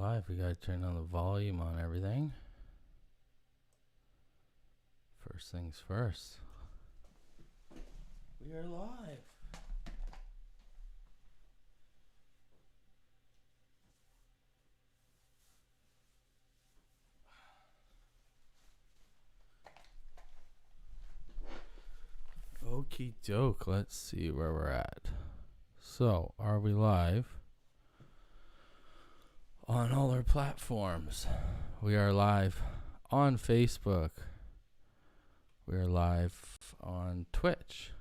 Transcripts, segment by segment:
Live. We gotta turn on the volume on everything. First things first. We are live. Okie doke. Let's see where we're at. So, are we live? On all our platforms. We are live on Facebook. We are live on Twitch.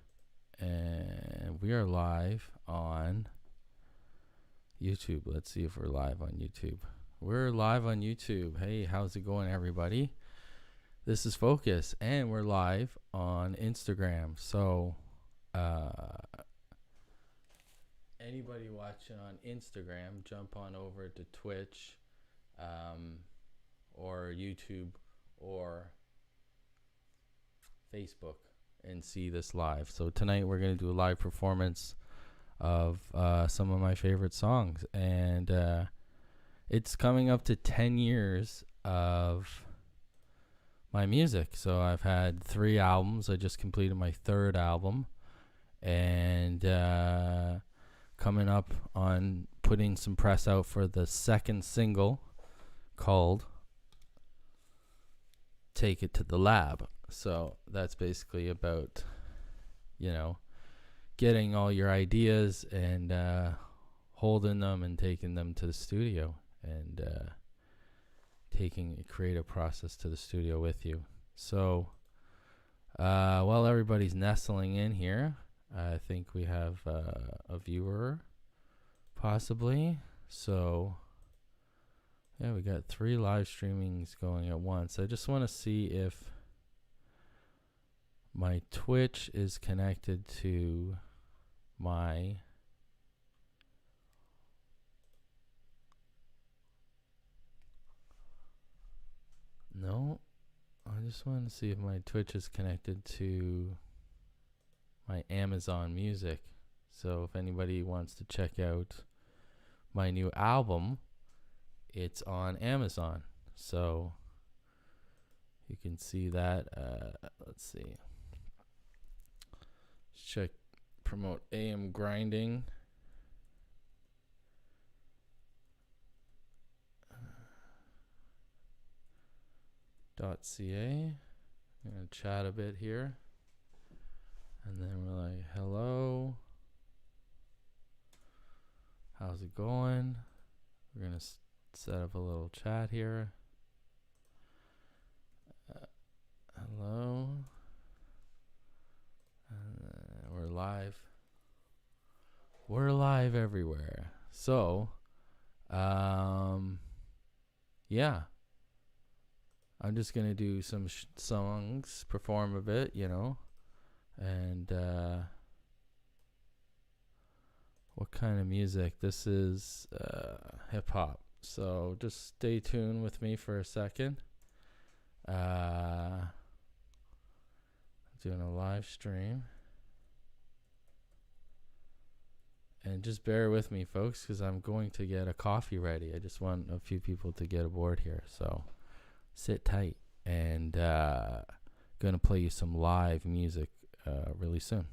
And we are live on YouTube. Let's see if we're live on YouTube. We're live on YouTube. Hey, how's it going, everybody? This is Focus, and we're live on Instagram. So, anybody watching on Instagram, jump on over to Twitch, or YouTube, or Facebook, and see this live. So tonight we're going to do a live performance of some of my favorite songs, and it's coming up to 10 years of my music. So I've had 3 albums. I just completed my 3rd album, and coming up on putting some press out for the 2nd single called Take It to the Lab. So that's basically about, getting all your ideas and holding them and taking them to the studio, and taking a creative process to the studio with you. So while everybody's nestling in here, I think we have a viewer, possibly. So yeah, we got 3 live streamings going at once. I just want to see if my Twitch is connected to my no. I just want to see if my Twitch is connected to my Amazon Music. So if anybody wants to check out my new album, it's on Amazon. So you can see that. Let's see. Check, promote AM Grinding. .ca. I'm going to chat a bit here. And then we're like, hello. How's it going? We're going to set up a little chat here. Hello. We're live. We're live everywhere. So, yeah. I'm just going to do some songs, perform a bit, and what kind of music? This is hip hop. So just stay tuned with me for a second. Doing a live stream. And just bear with me, folks, because I'm going to get a coffee ready. I just want a few people to get aboard here. So sit tight, and going to play you some live music really soon.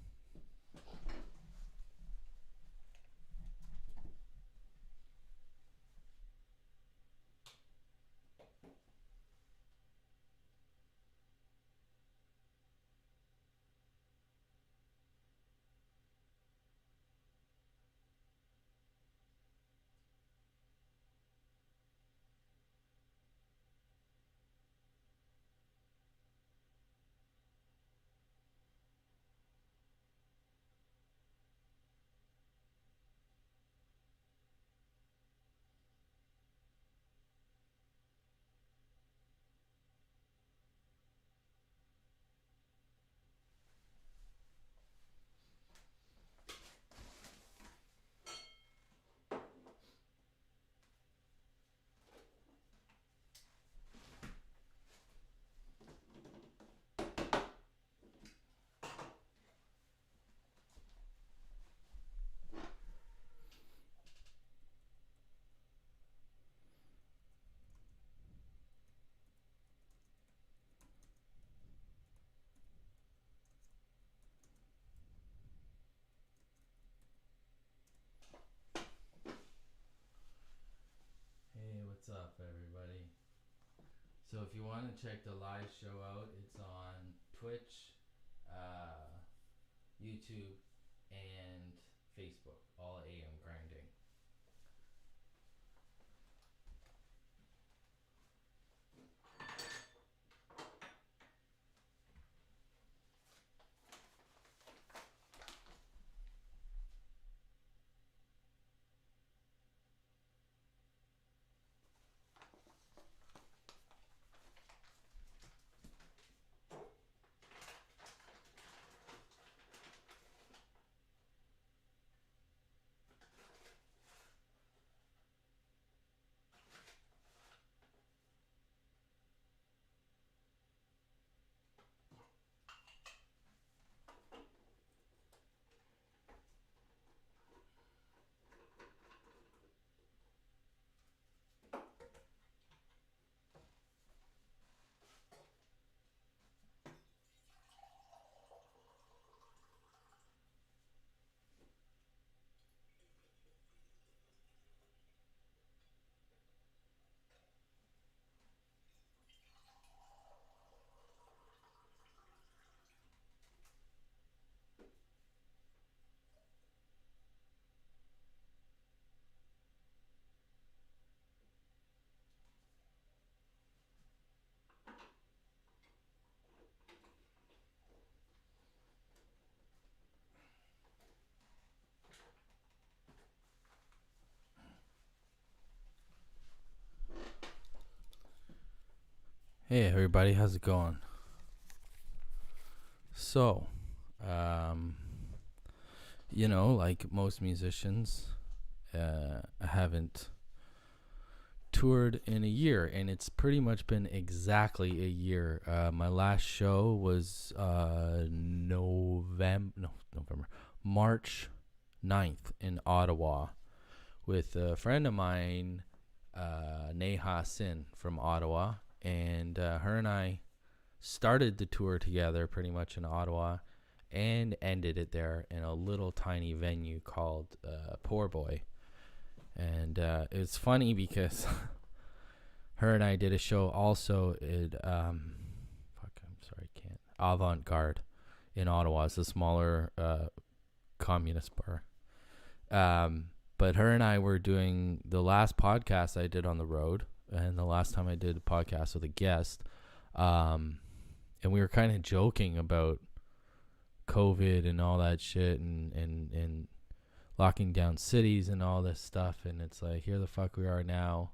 So if you want to check the live show out, it's on Twitch, YouTube, and Facebook, all AM grinding. Hey everybody, how's it going? So, like most musicians, I haven't toured in a year, and it's pretty much been exactly a year. My last show was March 9th in Ottawa with a friend of mine, Neha Sin from Ottawa, and her and I started the tour together pretty much in Ottawa and ended it there in a little tiny venue called Poor Boy. And it's funny because her and I did a show also at Avant Garde in Ottawa. It's a smaller communist bar. But her and I were doing the last podcast I did on the road, and the last time I did a podcast with a guest. And we were kind of joking about COVID and all that shit and locking down cities and all this stuff. And it's like, here the fuck we are now.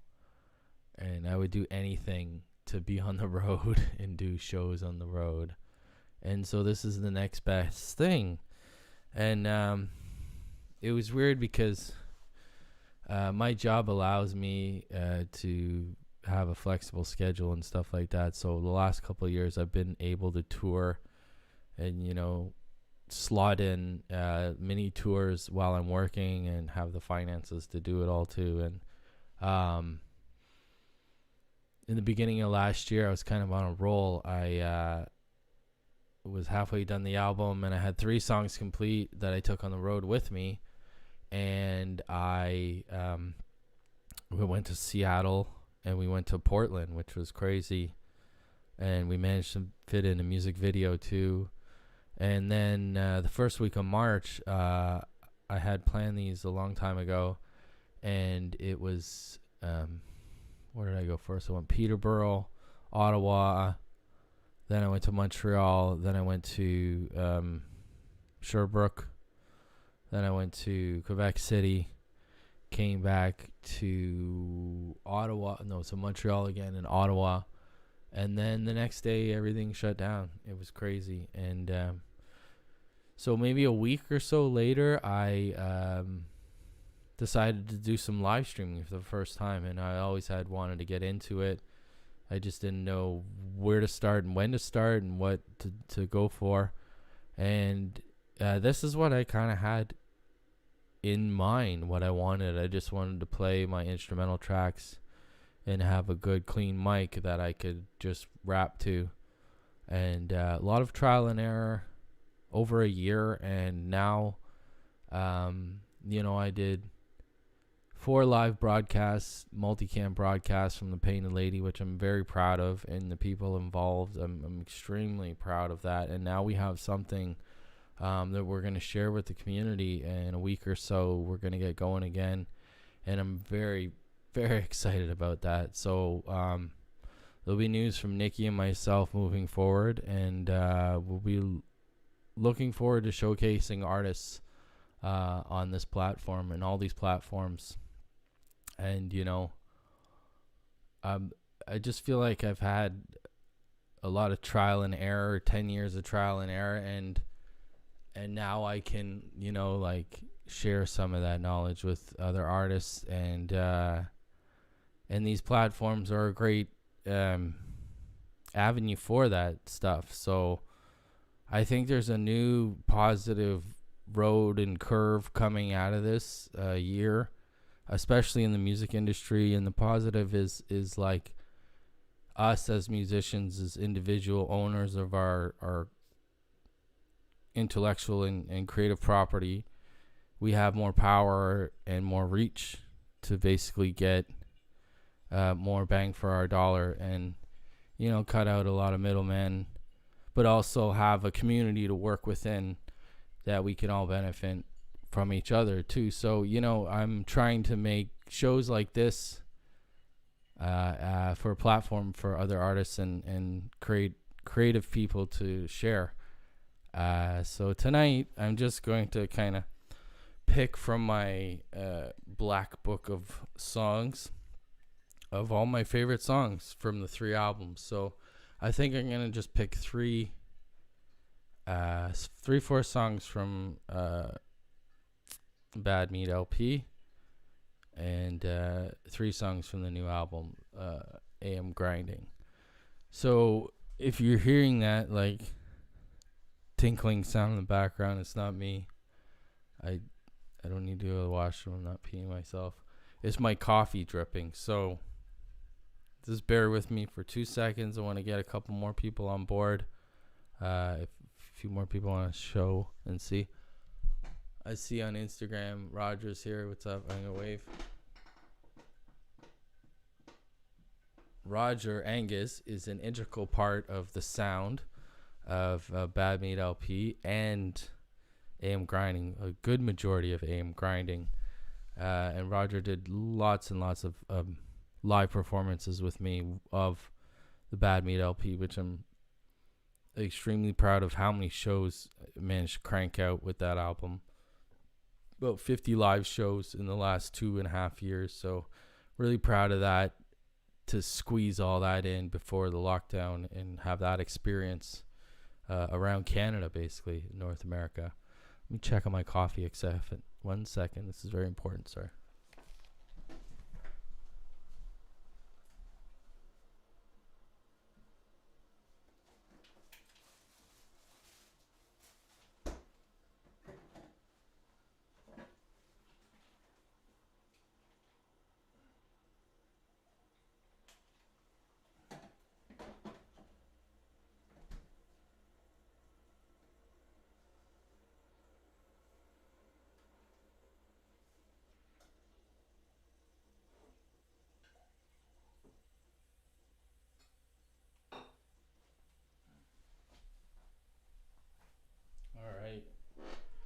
And I would do anything to be on the road and do shows on the road. And so this is the next best thing. And it was weird because my job allows me to have a flexible schedule and stuff like that. So the last couple of years I've been able to tour and, slot in mini tours while I'm working and have the finances to do it all too. And in the beginning of last year, I was kind of on a roll. I was halfway done the album, and I had 3 songs complete that I took on the road with me. And we went to Seattle, and we went to Portland, which was crazy. And we managed to fit in a music video too. And then the first week of March, I had planned these a long time ago. And it was, where did I go first? I went Peterborough, Ottawa. Then I went to Montreal. Then I went to Sherbrooke. Then I went to Quebec City. Came back to Montreal again and Ottawa. And then the next day, everything shut down. It was crazy. And so maybe a week or so later, I decided to do some live streaming for the first time. And I always had wanted to get into it. I just didn't know where to start and when to start and what to go for. And this is what I kind of had in mind, what I wanted. I just wanted to play my instrumental tracks and have a good clean mic that I could just rap to. And a lot of trial and error over a year. And now, I did 4 live broadcasts, multicam broadcasts from the Painted Lady, which I'm very proud of, and the people involved. I'm extremely proud of that. And now we have something that we're going to share with the community. In a week or so, we're going to get going again. And I'm very, very excited about that. So there'll be news from Nikki and myself moving forward. And we'll be looking forward to showcasing artists on this platform and all these platforms. And, you know, I just feel like I've had a lot of trial and error, 10 years of trial and error. And now I can, you know, like share some of that knowledge with other artists. And these platforms are a great avenue for that stuff. So I think there's a new positive road and curve coming out of this year, especially in the music industry. And the positive is like us as musicians, as individual owners of our intellectual and creative property, we have more power and more reach to basically get more bang for our dollar, and, you know, cut out a lot of middlemen, but also have a community to work within that we can all benefit from each other too. So, you know, I'm trying to make shows like this for a platform for other artists and creative people to share. So tonight I'm just going to kind of pick from my black book of songs of all my favorite songs from the 3 albums. So I think I'm going to just pick 4 songs from Bad Meat LP, and 3 songs from the new album, AM Grinding. So if you're hearing that like tinkling sound in the background, it's not me. I don't need to go to the washroom. I'm not peeing myself. It's my coffee dripping. So just bear with me for 2 seconds. I want to get a couple more people on board. If a few more people want to show and see. I see on Instagram, Roger's here. What's up? I'm going to wave. Roger Angus is an integral part of the sound of Bad Meat LP and AM Grinding, a good majority of AM Grinding. And Roger did lots and lots of live performances with me of the Bad Meat LP, which I'm extremely proud of how many shows I managed to crank out with that album. About 50 live shows in the last 2.5 years. So really proud of that, to squeeze all that in before the lockdown and have that experience around Canada, basically, North America. Let me check on my coffee, except 1 second. This is very important, sir.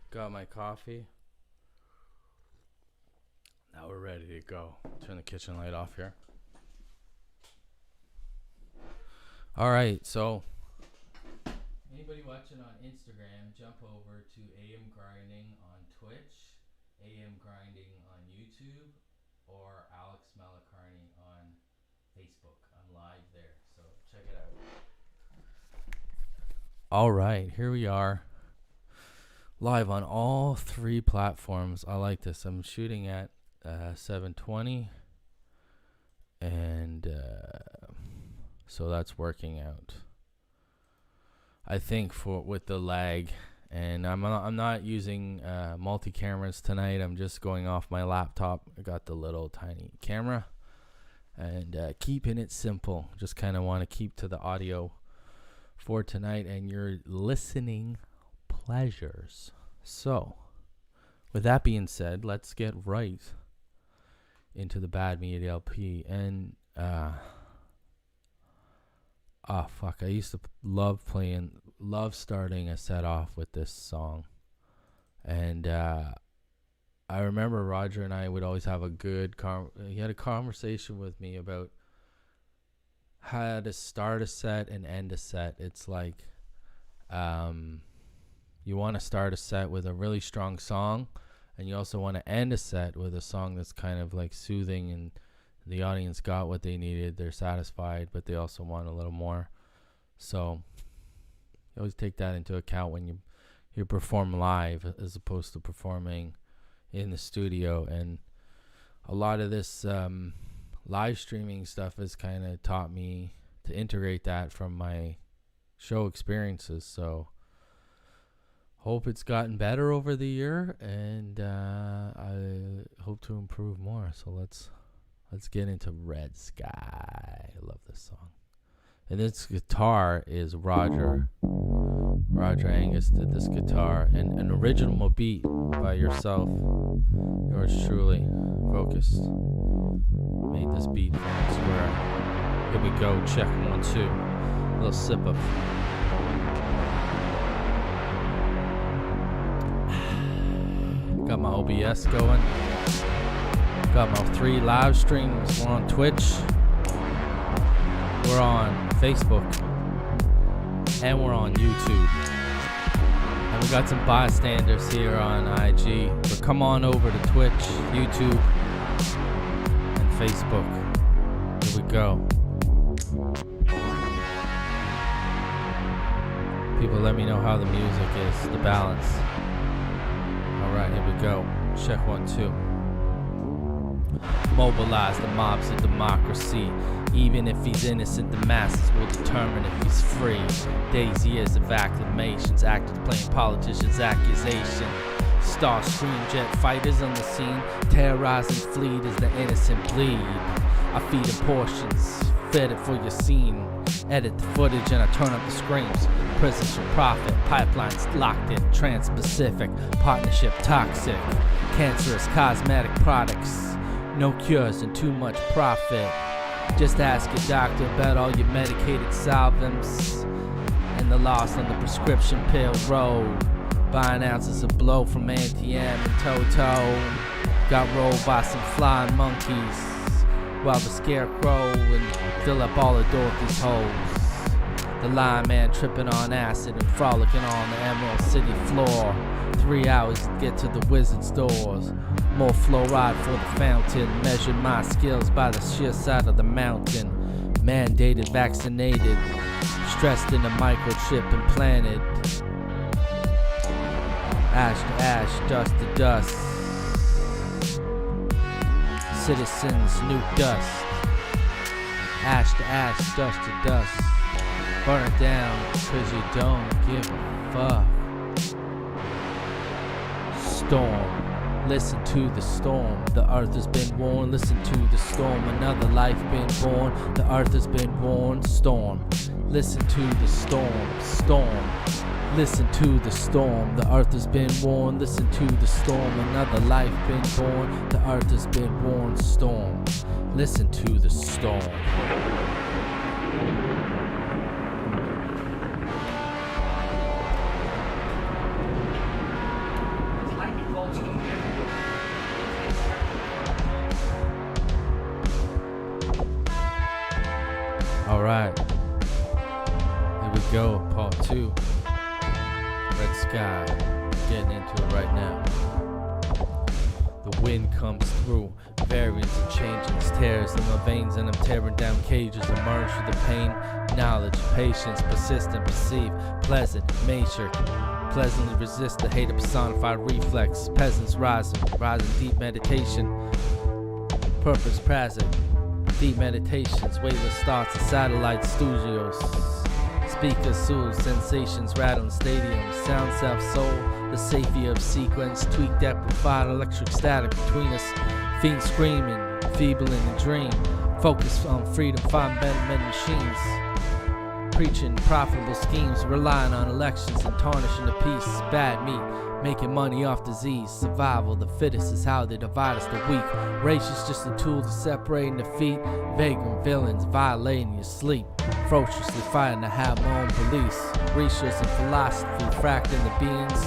Got my coffee. Now we're ready to go. Turn the kitchen light off here. All right, so anybody watching on Instagram, jump over to AM Grinding on Twitch, AM Grinding on YouTube, or Alex Malacarney on Facebook. I'm live there, so check it out. All right, here we are. Live on all 3 platforms. I like this. I'm shooting at 720, and so that's working out. I think with the lag, and I'm not using multi cameras tonight. I'm just going off my laptop. I got the little tiny camera, and keeping it simple. Just kind of want to keep to the audio for tonight and your listening pleasures. So, with that being said, let's get right Into the Bad Meat LP. And I used to love starting a set off with this song. And I remember Roger and I would always have a good he had a conversation with me about how to start a set and end a set. It's like you want to start a set with a really strong song, and you also want to end a set with a song that's kind of like soothing, and the audience got what they needed, they're satisfied, but they also want a little more. So you always take that into account when you perform live as opposed to performing in the studio. And a lot of this live streaming stuff has kind of taught me to integrate that from my show experiences. So hope it's gotten better over the year, and I hope to improve more. So let's get into Red Sky. I love this song. And this guitar is Roger Angus did this guitar, and an original beat by yourself, yours truly, Focused, made this beat from square. Here we go, check 1, 2, a little sip of got my OBS going, got my 3 live streams. We're on Twitch, we're on Facebook, and we're on YouTube. And we got some bystanders here on IG. But come on over to Twitch, YouTube, and Facebook. Here we go. People, let me know how the music is, the balance. Alright, here we go. Check 1, 2. Mobilize the mobs of democracy. Even if he's innocent, the masses will determine if he's free. Days, years of acclamations, actors playing politicians' accusation. Star screenjet fighters on the scene, terrorizing fleet as the innocent bleed. I feed in portions, fed it for your scene. Edit the footage and I turn up the screams. Prisons for profit, pipelines locked in, trans-Pacific, partnership toxic, cancerous cosmetic products, no cures and too much profit. Just ask your doctor about all your medicated solvents and the loss on the prescription pill road. Buying ounces of blow from Anti-M and Toto. Got rolled by some flying monkeys while the scarecrow and fill up all of Dorothy's holes. The lion man tripping on acid and frolicking on the Emerald City floor. 3 hours to get to the wizard's doors. More fluoride for the fountain. Measured my skills by the sheer side of the mountain. Mandated, vaccinated, stressed in a microchip implanted. Ash to ash, dust to dust. Citizens nuke dust. Ash to ash, dust to dust. Burn it down, cause you don't give a fuck. Storm, listen to the storm. The earth has been warned, listen to the storm. Another life been born, the earth has been warned. Storm, listen to the storm. Storm, listen to the storm. The earth has been warned, listen to the storm. Another life been born, the earth has been warned. Storm, listen to the storm. Alright, here we go, part 2. Red Sky, getting into it right now. The wind comes through, variants and changes, tears in my veins, and I'm tearing down cages. Emerge from the pain, knowledge, patience, persistent, perceive, pleasant, nature. Pleasantly resist the hate of personified reflex. Peasants rising deep meditation. Purpose present. Deep meditations, weightless thoughts and satellite studios. Speakers, soothe, sensations, rattling stadiums. Sound, self, soul, the safety of sequence. Tweaked, amplified, electric static between us. Fiends screaming, feeble in the dream. Focus on freedom, find better machines. Preaching profitable schemes, relying on elections and tarnishing the peace. Bad meat, Making money off disease, survival, the fittest is how they divide us, the weak. Race is just a tool to separate and defeat vagrant villains violating your sleep. Ferociously fighting to have my own police. Research and philosophy fracking the beings.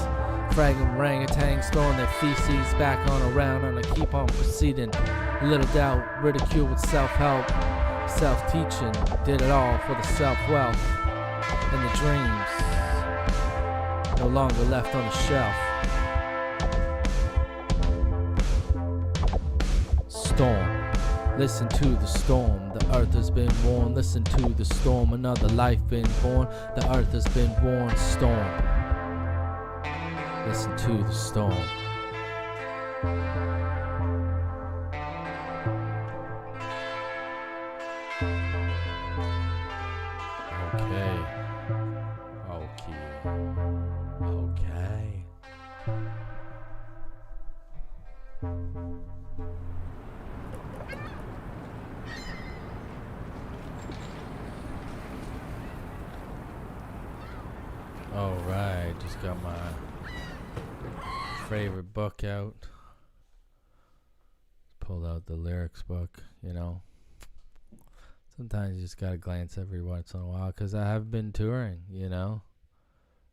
Fragging orangutans, throwing their feces back on around and I keep on proceeding. Little doubt, ridicule with self-help. Self-teaching, did it all for the self-wealth. And the dreams, no longer left on the shelf. Storm, listen to the storm. The earth has been warned. Listen to the storm. Another life been born. The earth has been warned. Storm, listen to the storm. Okay. Alright, just got my favorite book out. Pulled out the lyrics book, you know. Sometimes you just gotta glance every once in a while because I have been touring, you know.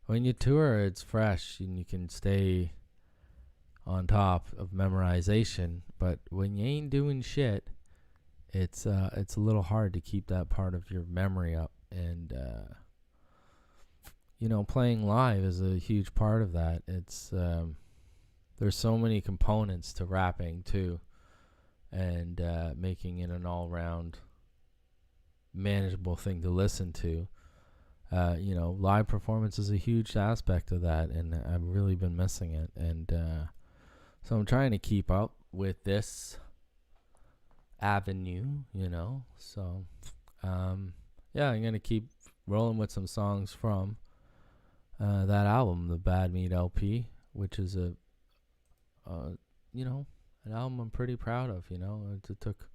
When you tour, it's fresh and you can stay on top of memorization. But when you ain't doing shit, it's a little hard to keep that part of your memory up. And you know, playing live is a huge part of that. It's there's so many components to rapping too, and making it an all-round manageable thing to listen to. You know, live performance is a huge aspect of that, and I've really been missing it. And so I'm trying to keep up with this avenue, you know. So yeah, I'm gonna keep rolling with some songs from that album, the Bad Meat LP, which is a you know, an album I'm pretty proud of. You know, it took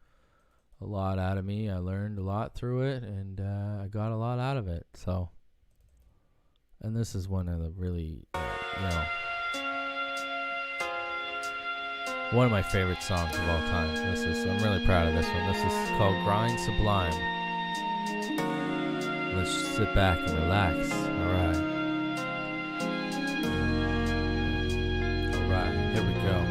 a lot out of me. I learned a lot through it, and I got a lot out of it. So, and this is one of the really, you know, one of my favorite songs of all time. I'm really proud of this one. This is called Grind Sublime. Let's sit back and relax. Alright, here we go.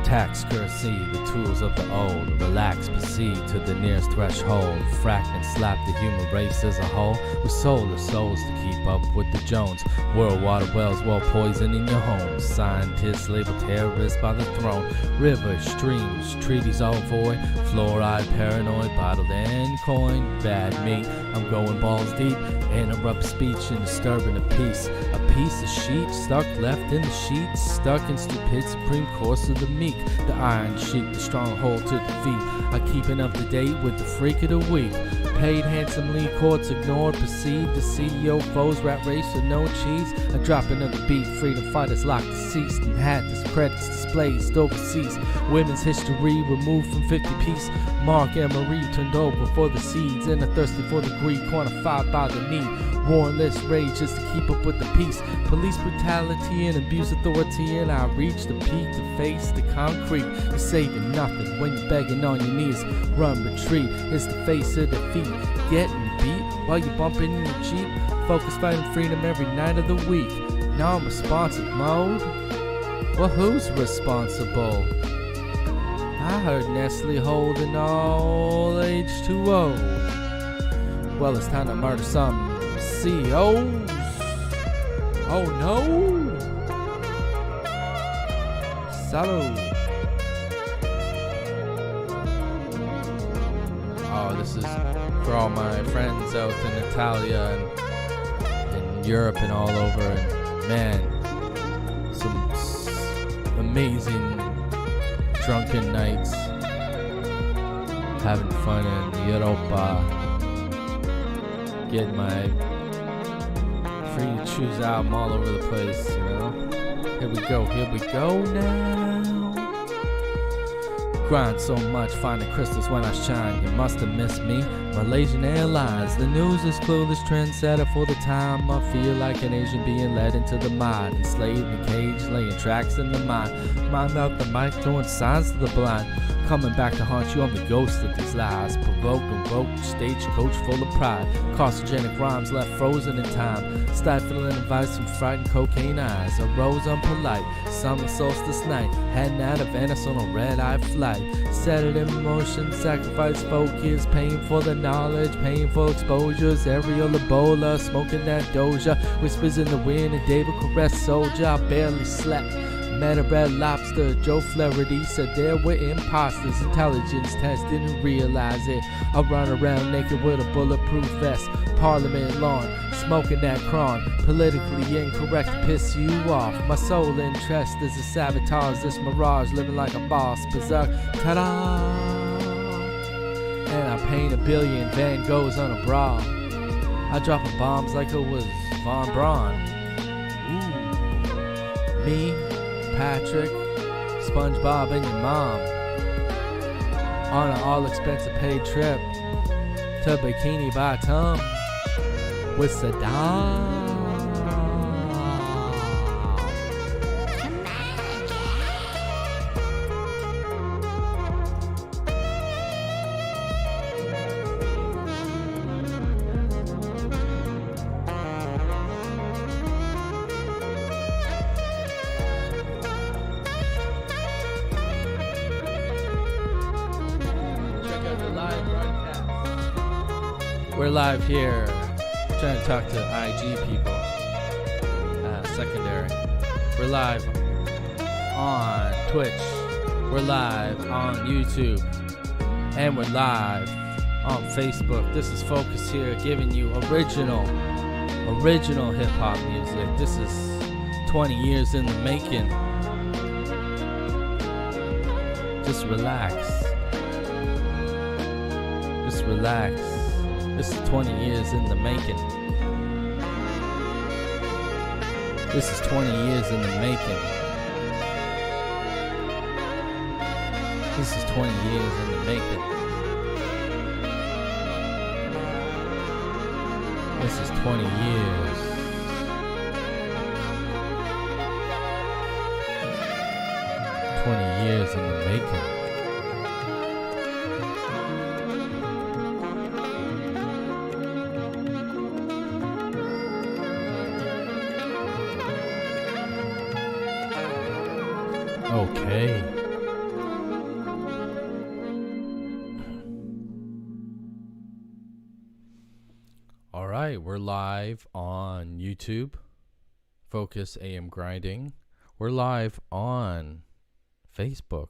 Tax currency, the tools of the old. Relax, proceed to the nearest threshold. Frack and slap the human race as a whole. We sold our souls to keep up with the Jones. World water wells while poisoning your homes. Scientists labeled terrorists by the throne. Rivers, streams, treaties all void. Fluoride, paranoid, bottled and coined. Bad meat, I'm going balls deep. Interrupt speech and disturbing the peace. A piece of sheet stuck left in the sheets. Stuck in stupid supreme course of the meek. The iron sheik, the stronghold to defeat. I keeping up to date with the freak of the week. Paid handsomely, courts ignored, perceived. The CEO foes, rat race with no cheese. I drop another beat, freedom fighters locked deceased. And had this credits displayed overseas. Women's history removed from 50-piece. Mark and Marie turned over for the seeds. And are thirsty for the greed, quantified by the need. Warrantless rage just to keep up with the peace. Police brutality and abuse authority, and I reach the peak to face the concrete. You're saving nothing when you're begging on your knees. Run, retreat, it's the face of defeat. Getting beat while you're bumping in your Jeep. Focus fighting freedom every night of the week. Now I'm responsive mode. Well, who's responsible? I heard Nestle holding all H2O. Well, it's time to murder some CEOs. Oh no. Salud. Oh, this is for all my friends out in Italia and in Europe and all over. And man, some amazing drunken nights, having fun in Europa, getting my Free to Choose album all over the place, you know. Here we go now. grind so much, finding crystals when I shine. You must have missed me, Malaysian Airlines. The news is clueless, trendsetter for the time. I feel like an Asian being led into the mind, enslaved in cage, laying tracks in the mind. Mind out the mic, throwing signs to the blind. Coming back to haunt you, I'm the ghost of these lies. Provoked and woke, stagecoach full of pride. Carcinogenic rhymes left frozen in time. Stifling advice from frightened cocaine eyes. A rose unpolite, summer solstice night. Heading out of Venice on a red-eye flight. Set it in motion, sacrifice focus. Paying for the knowledge, paying for exposures. Aerial Ebola, smoking that doja. Whispers in the wind, and David caress soldier. I barely slept. Met a red lobster, Joe Flaherty said there were imposters. Intelligence test, didn't realize it. I run around naked with a bulletproof vest. Parliament lawn, smoking that cron. Politically incorrect, piss you off. My sole interest is to sabotage this mirage. Living like a boss, berserk, ta-da! And I paint a billion Van Goghs on a bra. I dropping bombs like it was Von Braun. Ooh. Me, Patrick, SpongeBob, and your mom on an all-expensive paid trip to Bikini Bottom with Saddam. We're live here, trying to talk to IG people, secondary. We're live on Twitch, we're live on YouTube, and we're live on Facebook. This is Focus here, giving you original hip-hop music. This is 20 years in the making. Just relax. Just relax. This is 20 years in the making. This is 20 years in the making. This is 20 years in the making. This is 20 years. Years in the making. Okay. All right, we're live on YouTube. Focus AM Grinding. We're live on Facebook.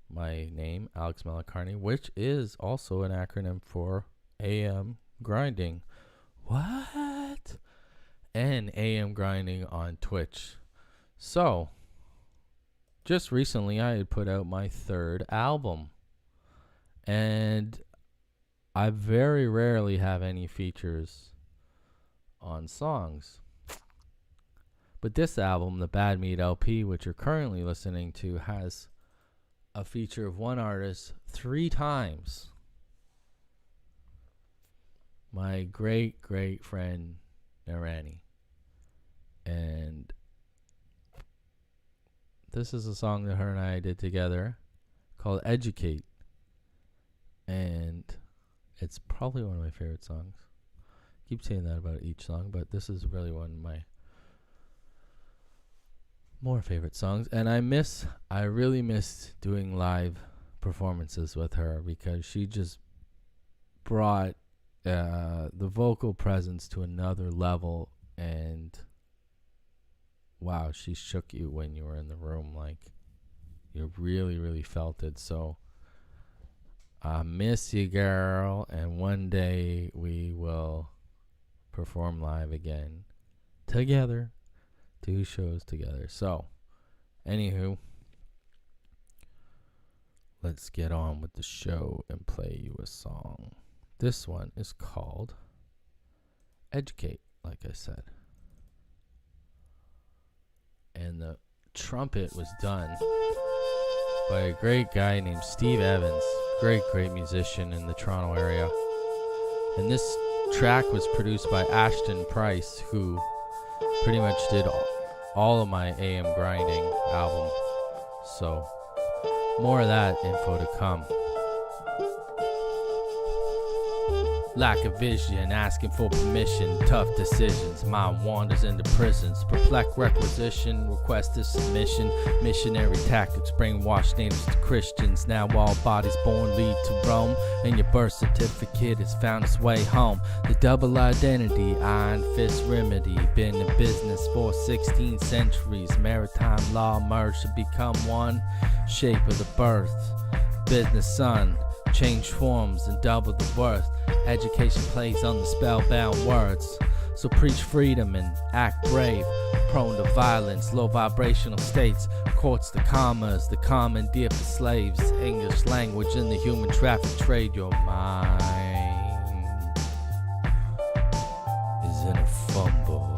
My name, Alex Malacarney, which is also an acronym for AM Grinding. What? And AM Grinding on Twitch. So, just recently I had put out my third album. And I very rarely have any features on songs. But this album, the Bad Meat LP, which you're currently listening to, has a feature of one artist 3 times. My great, great friend, Narani. And this is a song that her and I did together called Educate. And it's probably one of my favorite songs. I keep saying that about each song, but this is really one of my more favorite songs. And I really missed doing live performances with her because she just brought the vocal presence to another level. And wow, she shook you when you were in the room. Like, you really, really felt it. So I miss you, girl. And one day we will perform live again together. 2 shows together. So, anywho, let's get on with the show and play you a song. This one is called Educate, like I said. And the trumpet was done by a great guy named Steve Evans. Great musician in the Toronto area. And this track was produced by Ashton Price, who pretty much did all of my AM Grinding album. So, more of that info to come. Lack of vision, asking for permission, tough decisions, mind wanders into prisons, perplexed requisition, requested submission, missionary tactics, brainwashed natives to Christians. Now all bodies born lead to Rome, and your birth certificate has found its way home. The double identity, iron fist remedy, been in business for 16 centuries. Maritime law merged to become one, shape of the birth. Business son, change forms and double the worth. Education plays on the spellbound words. So preach freedom and act brave. Prone to violence, low vibrational states. Courts the commas, the commandeer for slaves. English language in the human traffic trade. Your mind is in a fumble.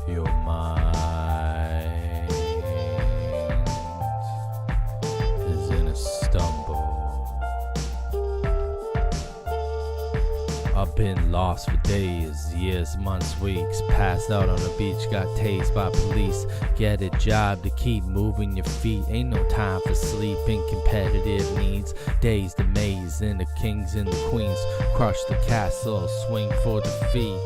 Your mind I've been lost for days, years, months, weeks. Passed out on the beach, got tased by police. Get a job to keep moving your feet. Ain't no time for sleeping, competitive needs. Days the maze and the kings and the queens. Crush the castle, swing for defeat.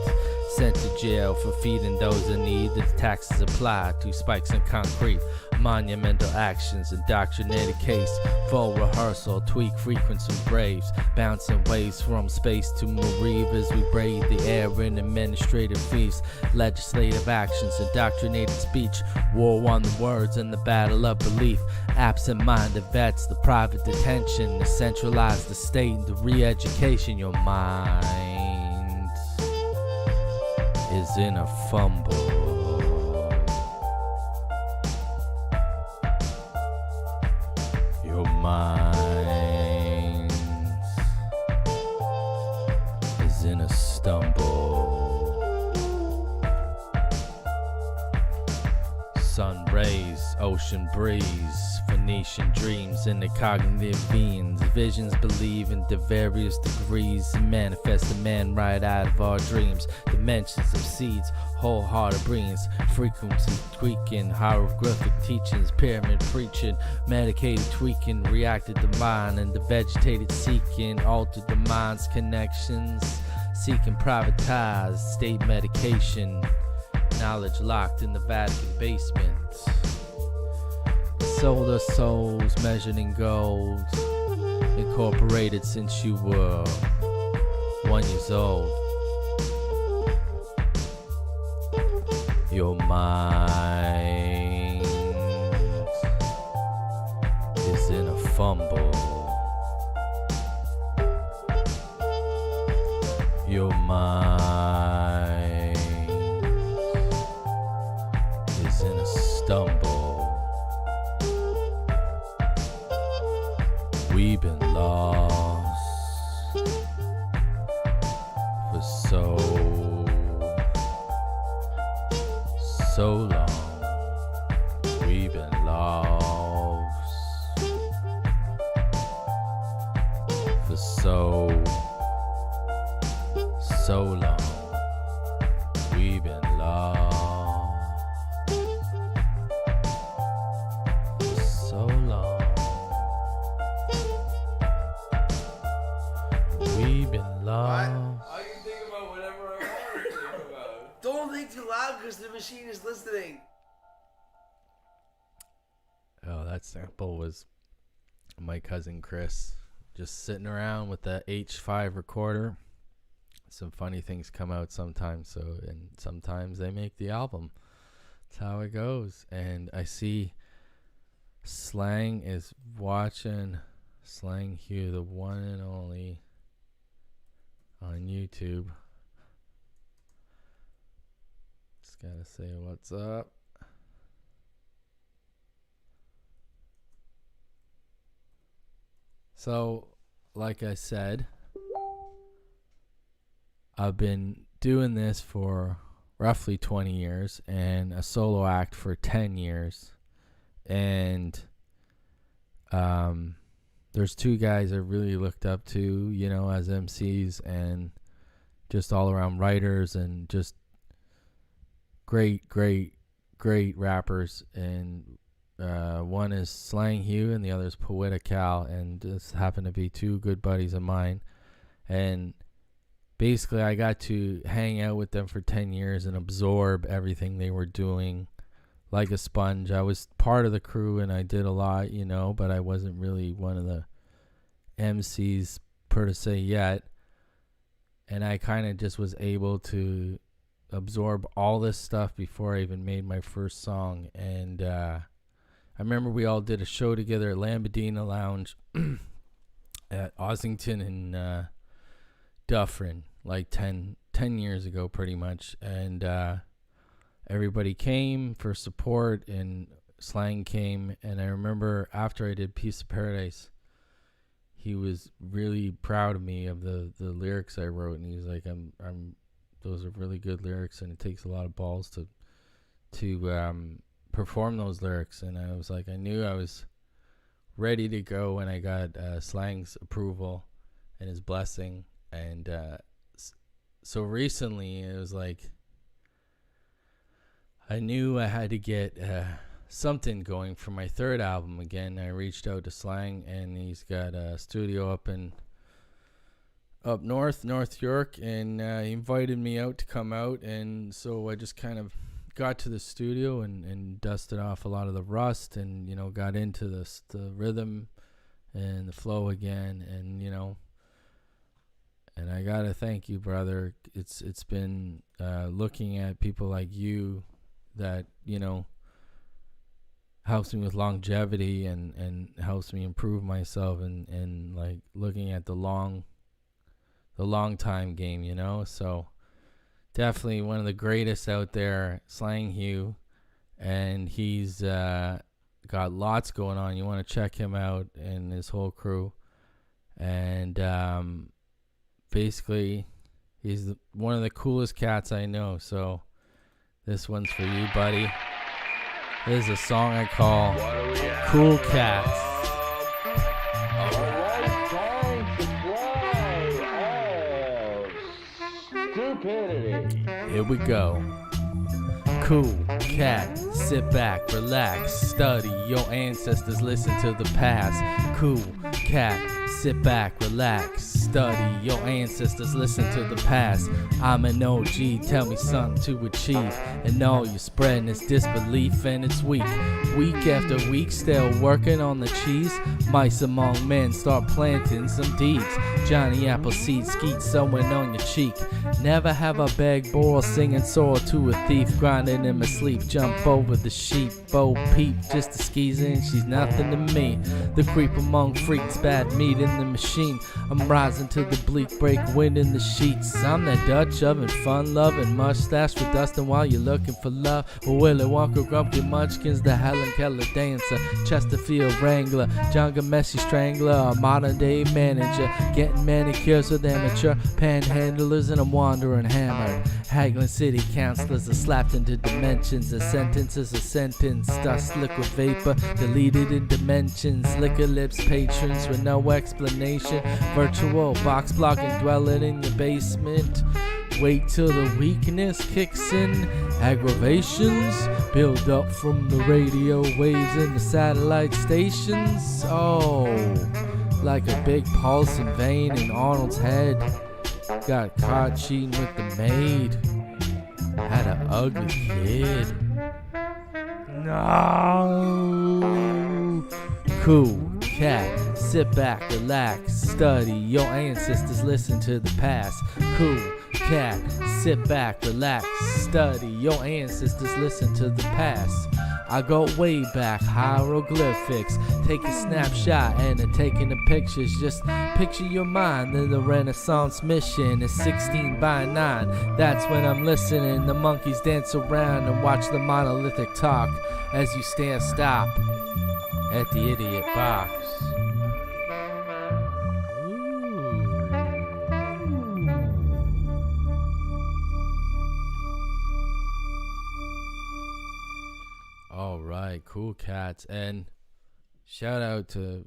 Sent to jail for feeding those in need. The taxes applied to spikes in concrete. Monumental actions, indoctrinated case. Full rehearsal, tweak frequency braves. Bouncing waves from space to Marive as we braid the air in administrative feasts. Legislative actions, indoctrinated speech. War on the words and the battle of belief. Absent-minded vets, the private detention. The centralized the state and the re-education. Your mind is in a fumble. Your mind is in a stumble. Sun rays, ocean breeze, Phoenician dreams in the cognitive veins. Visions believe in the various degrees. Manifest the man right out of our dreams. Dimensions of seeds, wholehearted beings. Frequency tweaking, hieroglyphic teachings. Pyramid preaching, medicated tweaking. Reacted the mind and the vegetated seeking. Altered the mind's connections. Seeking privatized state medication. Knowledge locked in the Vatican basement. Solar souls measured in gold. Incorporated since you were 1 year old. Your mind is in a fumble. Your mind is in a stumble. We've been lost for so long. We've been lost for so long. We've been lost for so long. We've been lost. I can think about whatever I want to think about. Don't think too loud because the machine is listening. Oh, that sample was my cousin Chris just sitting around with the H5 recorder. Some funny things come out sometimes, and sometimes they make the album. That's how it goes. And I see Slang is watching Slang Hugh, the one and only, on YouTube. Just gotta say what's up. So, like I said, I've been doing this for roughly 20 years, and a solo act for 10 years. And there's two guys I really looked up to, you know, as MCs and just all around writers and just great rappers. And one is Slang Hugh and the other is Poetical, and this happened to be two good buddies of mine. And basically I got to hang out with them for 10 years and absorb everything they were doing like a sponge. I was part of the crew and I did a lot, you know, but I wasn't really one of the MCs per se yet. And I kind of just was able to absorb all this stuff before I even made my first song. And I remember we all did a show together at Lambadina Lounge at Ossington and Dufferin, like 10 years ago pretty much. And everybody came for support, and Slang came. And I remember after I did Piece of Paradise, he was really proud of me of the lyrics I wrote, and he was like, I'm those are really good lyrics, and it takes a lot of balls to perform those lyrics. And I was like, I knew I was ready to go when I got Slang's approval and his blessing. And so recently it was like I knew I had to get something going for my third album again. I reached out to Slang, and he's got a studio up North York, and he invited me out to come out. And so I just kind of got to the studio and dusted off a lot of the rust, and, you know, got into the rhythm and the flow again. And, you know, and I gotta thank you, brother. It's been looking at people like you that, you know, helps me with longevity and helps me improve myself, and like looking at the long time game, you know. So definitely one of the greatest out there, Slang Hugh, and he's got lots going on. You want to check him out and his whole crew. And basically he's one of the coolest cats I know. So this one's for you, buddy. This is a song I call Cool Cats. Here we go. Cool cat, sit back, relax, study your ancestors, listen to the past. Cool cat, sit back, relax, study your ancestors, listen to the past. I'm an OG, tell me something to achieve, and all you're spreading is disbelief, and it's weak. Week after week, still working on the cheese. Mice among men, start planting some deeds. Johnny Appleseed, skeet sewing on your cheek. Never have I begged or singing sore to a thief, grinding in my sleep, jump over the sheep. Bo Peep, just a skeezer, and she's nothing to me. The creep among freaks, bad meat in the machine. I'm rising to the bleak break, wind in the sheets. I'm that Dutch oven, fun loving, mustache for dusting while you're looking for love. Willy Wonka, Grumpy Munchkins, the Helen Keller dancer, Chesterfield Wrangler, John Messi Strangler, a modern day manager, getting manicures with amateur panhandlers, and I'm wandering hammered. Haggling city councilors are slapped into dimensions. A sentence is a sentence, dust liquid vapor, deleted in dimensions. Liquor lips patrons with no explanation. Virtual box blocking, dwelling in your basement. Wait till the weakness kicks in. Aggravations build up from the radio waves and the satellite stations. Oh, like a big pulsing vein in Arnold's head. Got caught cheating with the maid. Had an ugly kid. No. Cool cat, sit back, relax, study your ancestors, listen to the past. Cool cat, sit back, relax, study your ancestors, listen to the past. I go way back, hieroglyphics, take a snapshot and taking the pictures. Just picture your mind in the Renaissance mission is 16 by 9. That's when I'm listening. The monkeys dance around and watch the monolithic talk as you stand stop at the idiot box. Cool Cats. And shout out to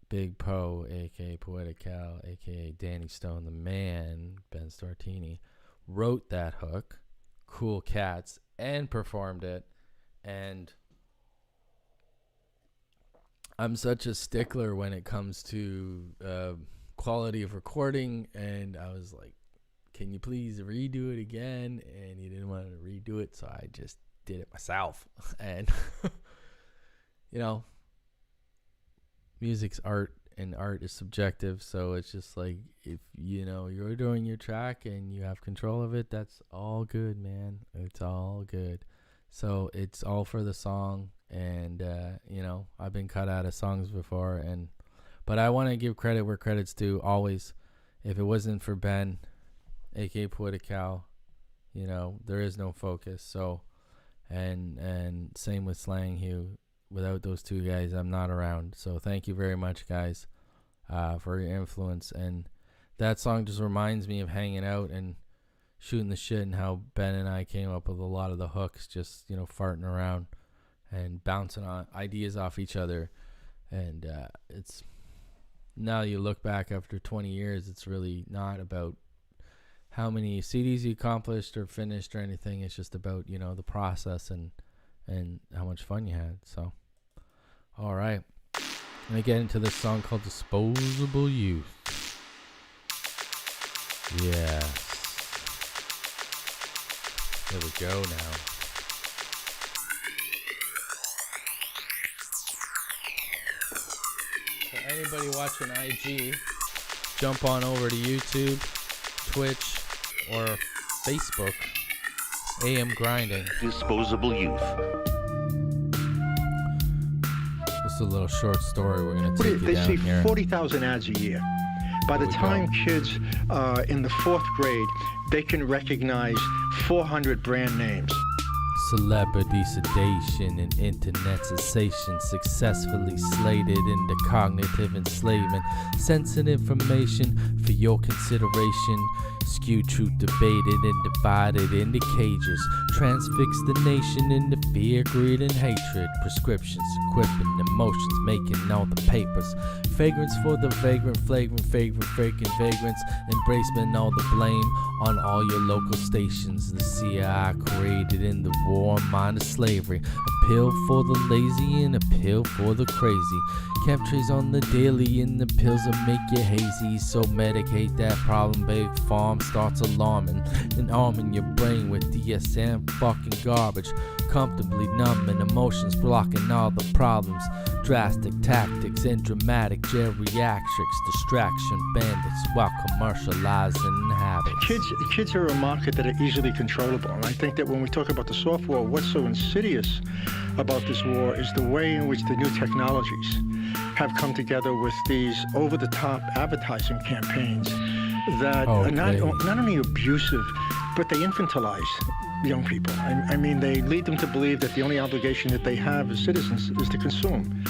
Big Poe, a.k.a. Poetic Cal, a.k.a. Danny Stone, the man, Ben Startini, wrote that hook, Cool Cats, and performed it. And I'm such a stickler when it comes to quality of recording, and I was like, can you please redo it again? And he didn't want to redo it, so I just did it myself. And music's art, and art is subjective, so it's just like, if you're doing your track and you have control of it, that's all good, man. It's all good. So it's all for the song. And I've been cut out of songs before, but I want to give credit where credit's due always. If it wasn't for Ben, aka Poetic Cal, there is no Focus. So and same with Slang Hugh. Without those two guys, I'm not around. So thank you very much, guys, for your influence. And that song just reminds me of hanging out and shooting the shit, and how Ben and I came up with a lot of the hooks, just farting around and bouncing on ideas off each other. And it's, now you look back after 20 years, it's really not about how many CDs you accomplished or finished or anything. It's just about the process and how much fun you had. So all right, let me get into this song called Disposable Youth. Yes, here we go now. Anybody watching IG, jump on over to YouTube, Twitch, or Facebook. AM Grinding. Disposable Youth. This is a little short story. We're going to take you down They here. see 40,000 ads a year. By the time kids are in the 4th grade, they can recognize 400 brand names. Celebrity sedation and internet cessation successfully slated into cognitive enslavement. Censored information for your consideration. Skewed truth debated and divided into cages. Transfix the nation into fear, greed, and hatred. Prescriptions equipping emotions, making all the papers. Vagrants for the vagrant, flagrant, faking vagrants. Embracement all the blame on all your local stations. The CIA created in the war mind of slavery. A pill for the lazy and a pill for the crazy. Chemtrails on the daily and the pills that make you hazy. So medicate that problem, big farm starts alarming and arming your brain with DSM fucking garbage. Comfortably numbing emotions, blocking all the problems. Drastic tactics and dramatic geriatrics. Distraction bandits while commercializing habits. Kids are a market that are easily controllable. And I think that when we talk about the soft war, what's so insidious about this war is the way in which the new technologies have come together with these over-the-top advertising campaigns that are not only abusive, but they infantilize young people. I mean, they lead them to believe that the only obligation that they have as citizens is to consume.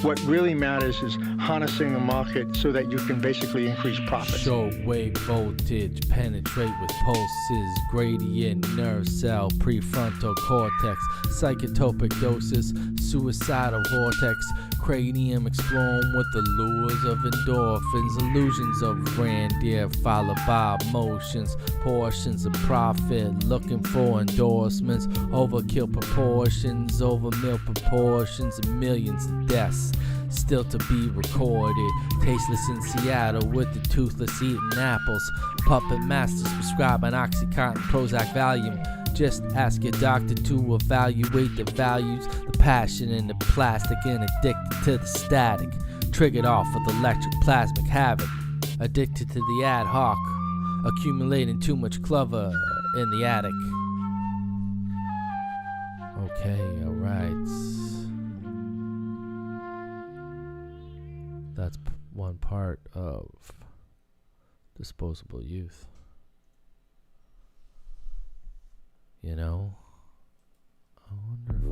What really matters is harnessing a market so that you can basically increase profits. Shortwave voltage, penetrate with pulses, gradient, nerve cell, prefrontal cortex, psychotropic doses, suicidal vortex, cranium exploring with the lures of endorphins, illusions of grandeur, followed by emotions, portions of profit, looking for endorsements, overkill proportions, overmill proportions, and millions of deaths still to be recorded. Tasteless in Seattle with the toothless eating apples, puppet masters prescribing Oxycontin, Prozac, Valium. Just ask your doctor to evaluate the values, the passion in the plastic, and addicted to the static. Triggered off with electric plasmic havoc. Addicted to the ad hoc, accumulating too much clover in the attic. Okay, alright. That's one part of Disposable Youth. You know, I wonder if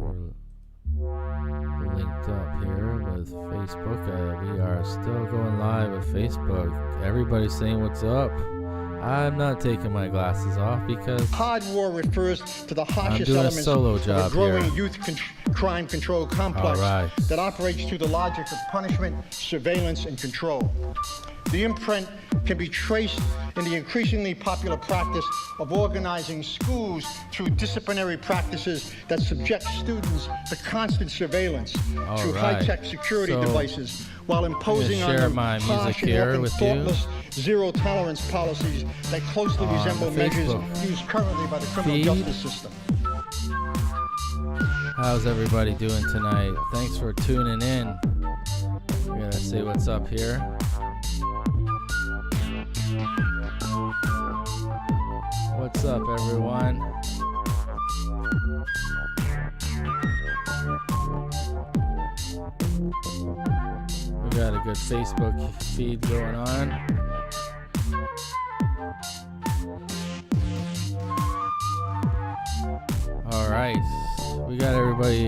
we're linked up here with Facebook. We are still going live with Facebook. Everybody's saying what's up. I'm not taking my glasses off because Hard war refers to the harshest doing a elements solo of job a growing here. youth crime control complex All right. that operates through the logic of punishment, surveillance, and control. The imprint can be traced in the increasingly popular practice of organizing schools through disciplinary practices that subject students to constant surveillance through right. high-tech security So, devices while imposing on share them my music harsh and here often with you. thoughtless zero-tolerance policies that closely On resemble the measures Facebook used currently by the criminal feed. justice system. how's everybody doing tonight? Thanks for tuning in. We're gonna see what's up here. What's up, everyone? We got a good Facebook feed going on. All right, we got everybody.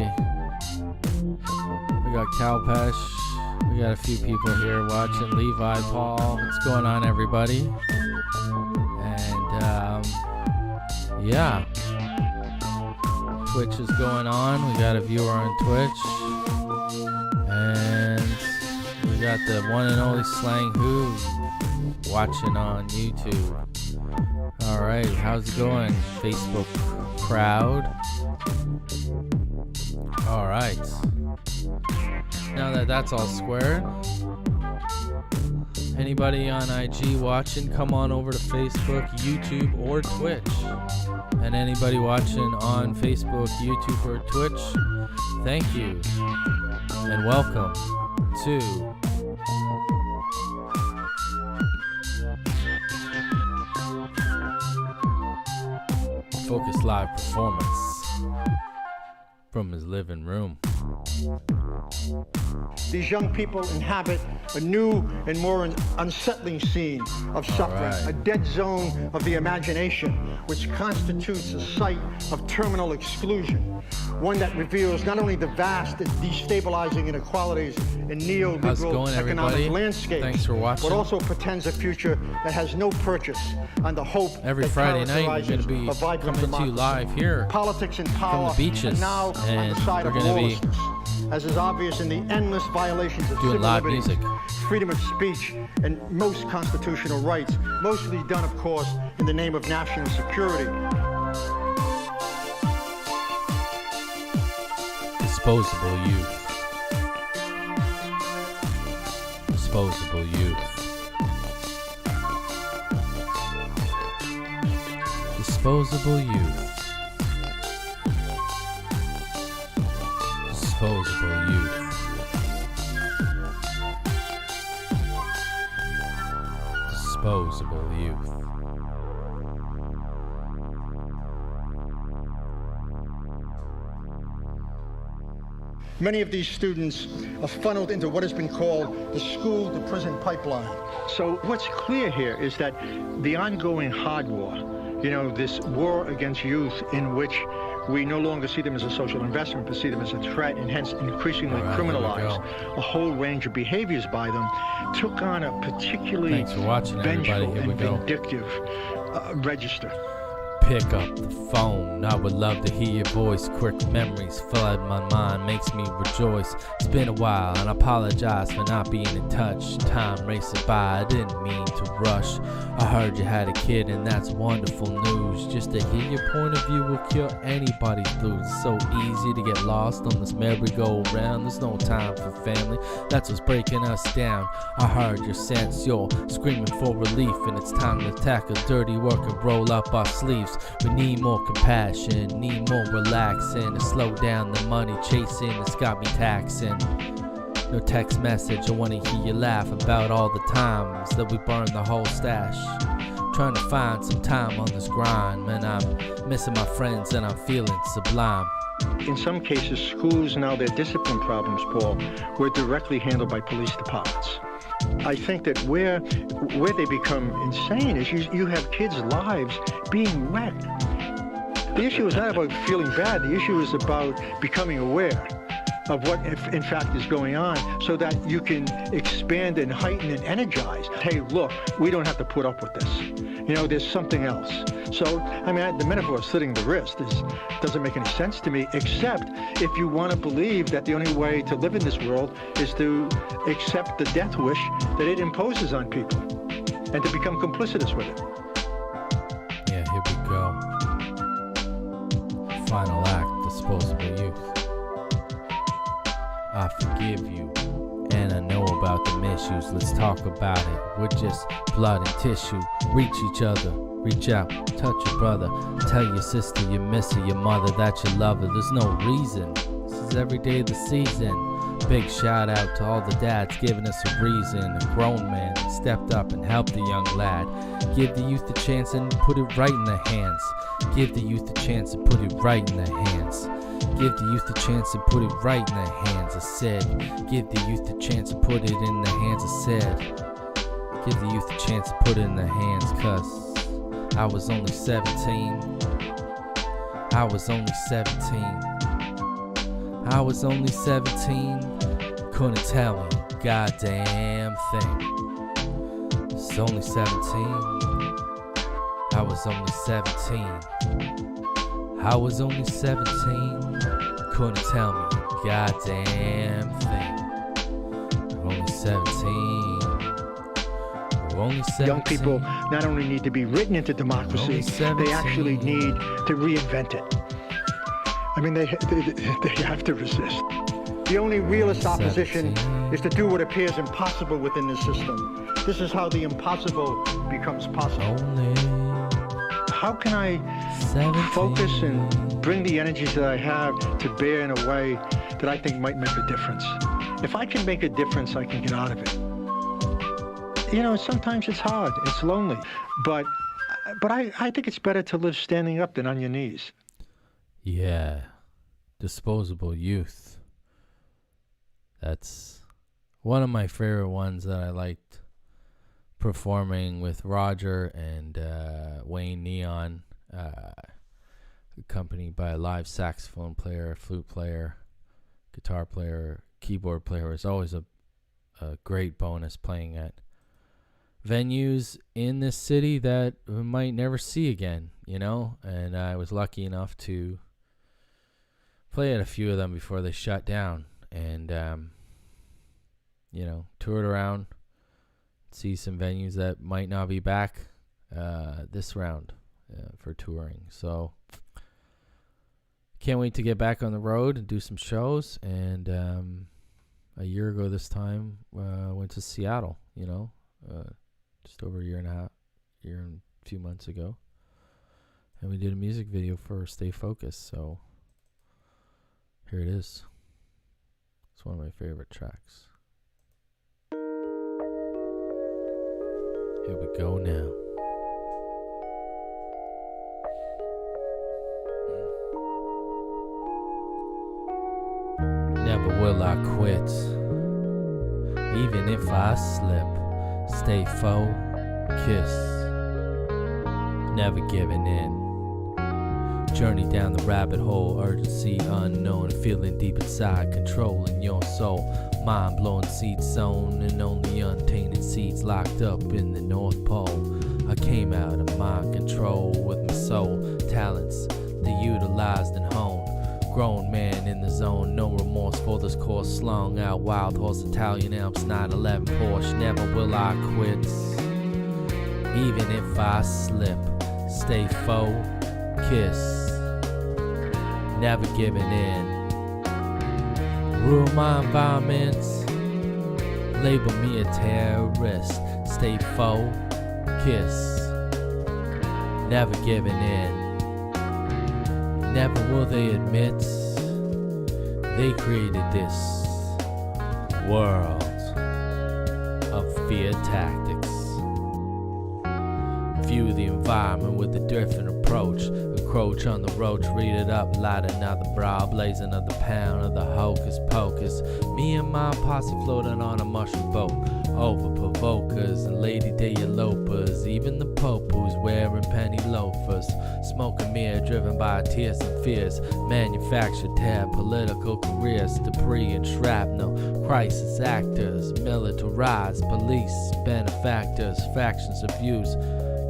We got Calpesh. We got a few people here watching. Levi, Paul. What's going on, everybody? And yeah, Twitch is going on. We got a viewer on Twitch, and we got the one and only Slang Who watching on YouTube. All right, how's it going, Facebook crowd? All right. Now that that's all squared, anybody on IG watching, come on over to Facebook, YouTube, or Twitch. And anybody watching on Facebook, YouTube, or Twitch, thank you. And welcome to Focus Live Performance from his living room. These young people inhabit a new and more unsettling scene of suffering, right. a dead zone of the imagination, which constitutes a site of terminal exclusion, one that reveals not only the vast and destabilizing inequalities in How's it neoliberal going, economic everybody? landscapes, Thanks for watching. but also pretends a future that has no purchase on the hope Every that Friday night, we're going to characterizes be a vibrant coming to you democracy. live here Politics and power from the beaches, are now on and the side we're of gonna be lawlessness, as is obvious in the endless violations of doing civil live liberties, music. freedom of speech, and most constitutional rights, mostly done, of course, in the name of national security. Disposable Youth. Disposable Youth. Disposable Youth. Disposable Youth. Disposable Youth. Many of these students are funneled into what has been called the school-to-prison pipeline. So what's clear here is that the ongoing hard war, this war against youth in which we no longer see them as a social investment, but see them as a threat, and hence increasingly All right, here we criminalize go. a whole range of behaviors by them, took on a particularly Thanks for watching, everybody. vengeful Here we and go. vindictive register. Pick up the phone, I would love to hear your voice. Quick memories flood my mind, makes me rejoice. It's been a while and I apologize for not being in touch. Time racing by, I didn't mean to rush. I heard you had a kid and that's wonderful news. Just to hear your point of view will cure anybody's blues. It's so easy to get lost on this merry-go-round. There's no time for family, that's what's breaking us down. I heard your sense, you're screaming for relief, and it's time to tackle dirty work and roll up our sleeves. We need more compassion, need more relaxing, to slow down the money chasing that's got me taxing. No text message, I wanna hear you laugh about all the times that we burned the whole stash. Trying to find some time on this grind, man, I'm missing my friends and I'm feeling sublime. In some cases, schools now, their discipline problems, Paul, were directly handled by police departments. I think that where they become insane is you have kids' lives being wrecked. The issue is not about feeling bad. The issue is about becoming aware of what in fact is going on, so that you can expand and heighten and energize. Hey, look, we don't have to put up with this. There's something else. So, the metaphor of slitting the wrist doesn't make any sense to me, except if you want to believe that the only way to live in this world is to accept the death wish that it imposes on people and to become complicitous with it. Yeah, here we go. Final act, Disposable Youth. I forgive you, and I know about them issues. Let's talk about it. We're just blood and tissue. Reach each other, reach out, touch your brother. Tell your sister you miss her, your mother that you love her. There's no reason. This is every day of the season. Big shout out to all the dads giving us a reason. A grown man stepped up and helped the young lad. Give the youth a chance and put it right in their hands. Give the youth a chance and put it right in their hands. Give the youth a chance and put it right in their hands. I said, give the youth a chance and put it in their hands. I said, give the youth a chance to put it in their hands, cause I was only 17. I was only 17. I was only 17. Couldn't tell me a goddamn thing. It's only 17. I was only 17. I was only 17. Couldn't tell me a goddamn thing. We're only 17. We're only 17. Young people not only need to be written into democracy, they actually need to reinvent it. They have to resist. The only realist opposition is to do what appears impossible within the system. This is how the impossible becomes possible. How can I focus and bring the energies that I have to bear in a way that I think might make a difference? If I can make a difference, I can get out of it. Sometimes it's hard, it's lonely, but I think it's better to live standing up than on your knees. Yeah, Disposable Youth. That's one of my favorite ones that I liked performing with Roger and Wayne Neon, accompanied by a live saxophone player, flute player, guitar player, keyboard player. It's always a great bonus playing at venues in this city that we might never see again, and I was lucky enough to play at a few of them before they shut down, and toured around, see some venues that might not be back this round for touring. So can't wait to get back on the road and do some shows. And a year ago this time, went to Seattle, just over a year and a few months ago, and we did a music video for Stay Focused. So here it is. It's one of my favorite tracks. Here we go now. Never will I quit, even if I slip. Stay focused, never giving in. Journey down the rabbit hole, urgency unknown, feeling deep inside, controlling your soul. Mind-blowing seeds sown, and only untainted seeds locked up in the North Pole. I came out of mind control with my soul, talents they utilized and honed. Grown man in the zone, no remorse for this course slung out. Wild horse, Italian Alps, 911 Porsche. Never will I quit, even if I slip. Stay focused, never giving in. Rule my environment, label me a terrorist. Stay focused, never giving in. Never will they admit they created this world of fear tactics. View the environment with a different approach. Encroach on the roach, read it up, light another brow, blaze another pound of the hocus pocus. Me and my posse floating on a mushroom boat, over provokers and lady day elopers. Even the pope who's wearing penny loafers. Smoke and mirror driven by tears and fears. Manufactured tab, political careers, debris and shrapnel. Crisis actors, militarized police, benefactors, factions abuse.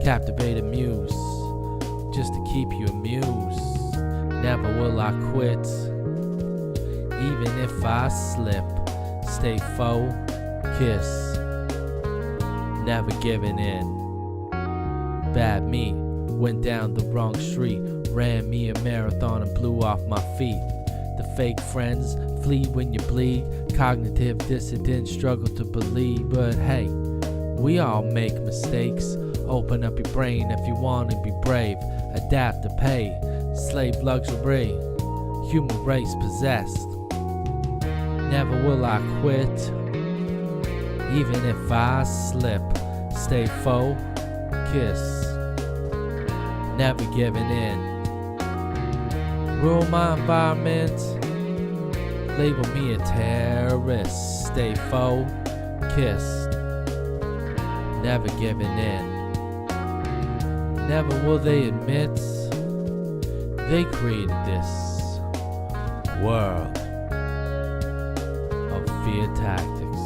captivated muse, just to keep you amused. Never will I quit, even if I slip. Stay focused, never giving in. Bad me, went down the wrong street, ran me a marathon and blew off my feet. The fake friends flee when you bleed, cognitive dissidents struggle to believe. But hey, we all make mistakes. Open up your brain if you want to be brave. Adapt to pay, slave luxury, human race possessed. Never will I quit, even if I slip. Stay focused, never giving in. Rule my environment, label me a terrorist. Stay focused, never giving in. Never will they admit they created this world of fear tactics.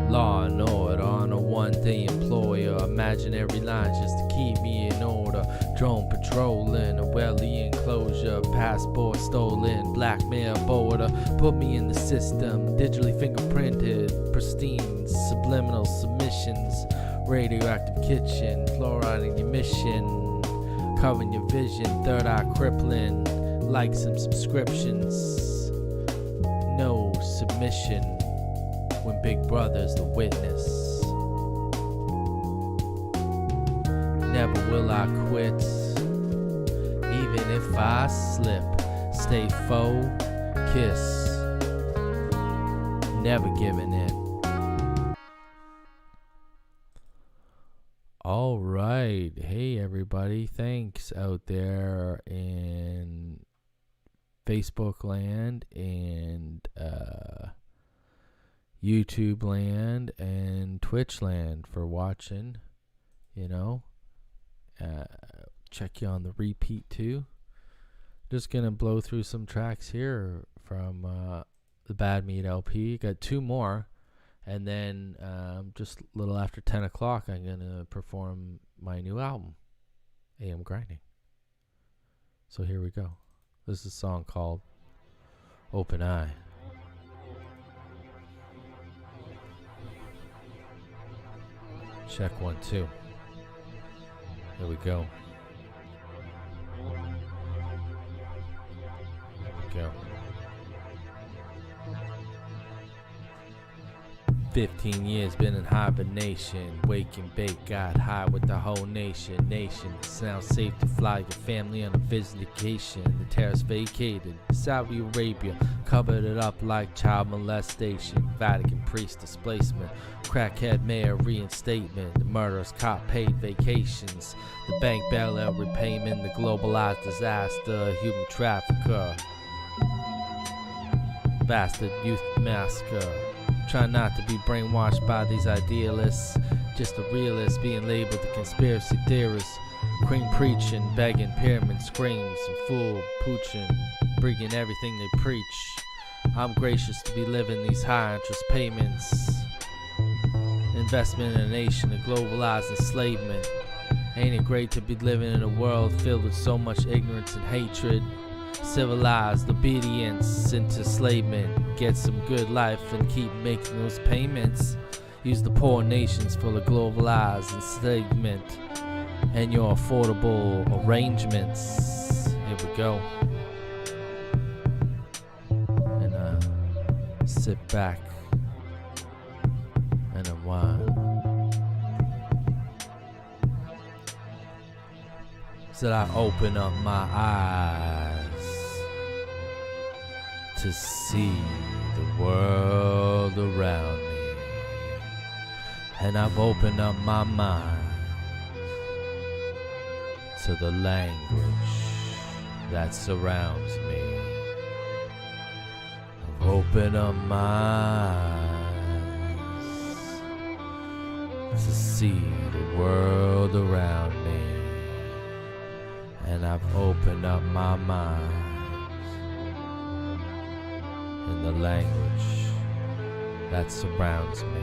Law and order on a one-day employer. Imaginary lines just to keep me in order. Drone patrolling a welly enclosure. Passport stolen, blackmail border. Put me in the system, digitally fingerprinted. Pristine, subliminal submissions. Radioactive kitchen, fluoride in your mission. Covering your vision, third eye crippling. Likes and subscriptions. No submission when Big Brother's the witness. Never will I quit, even if I slip. Stay focused, never giving in. All right. Hey, everybody. Thanks out there in Facebook land and YouTube land and Twitch land for watching. Check you on the repeat too. Just gonna blow through some tracks here from the Bad Meat LP. Got two more, and then just a little after 10 o'clock I'm gonna perform my new album, AM Grinding. So here we go. This is a song called Open Eye. Check 1 2. Here we go. Here we go. 15 years been in hibernation. Wake and bake, got high with the whole nation. It sounds safe to fly your family on a vacation. The terrace vacated. Saudi Arabia covered it up like child molestation. Vatican priest displacement. Crackhead mayor reinstatement. The murderous cop paid vacations. The bank bailout repayment. The globalized disaster. Human trafficker. Bastard youth massacre. Try not to be brainwashed by these idealists. Just a realist being labeled a conspiracy theorist. Cream preaching, begging, pyramid screams, and fool pooching, bringing everything they preach. I'm gracious to be living these high interest payments. Investment in a nation, a globalized enslavement. Ain't it great to be living in a world filled with so much ignorance and hatred? Civilized obedience into enslavement. Get some good life and keep making those payments. Use the poor nations full of globalized enslavement and your affordable arrangements. Here we go. And sit back and unwind. So I open up my eyes to see the world around me, and I've opened up my mind to the language that surrounds me. I've opened up my eyes to see the world around me, and I've opened up my mind in the language that surrounds me.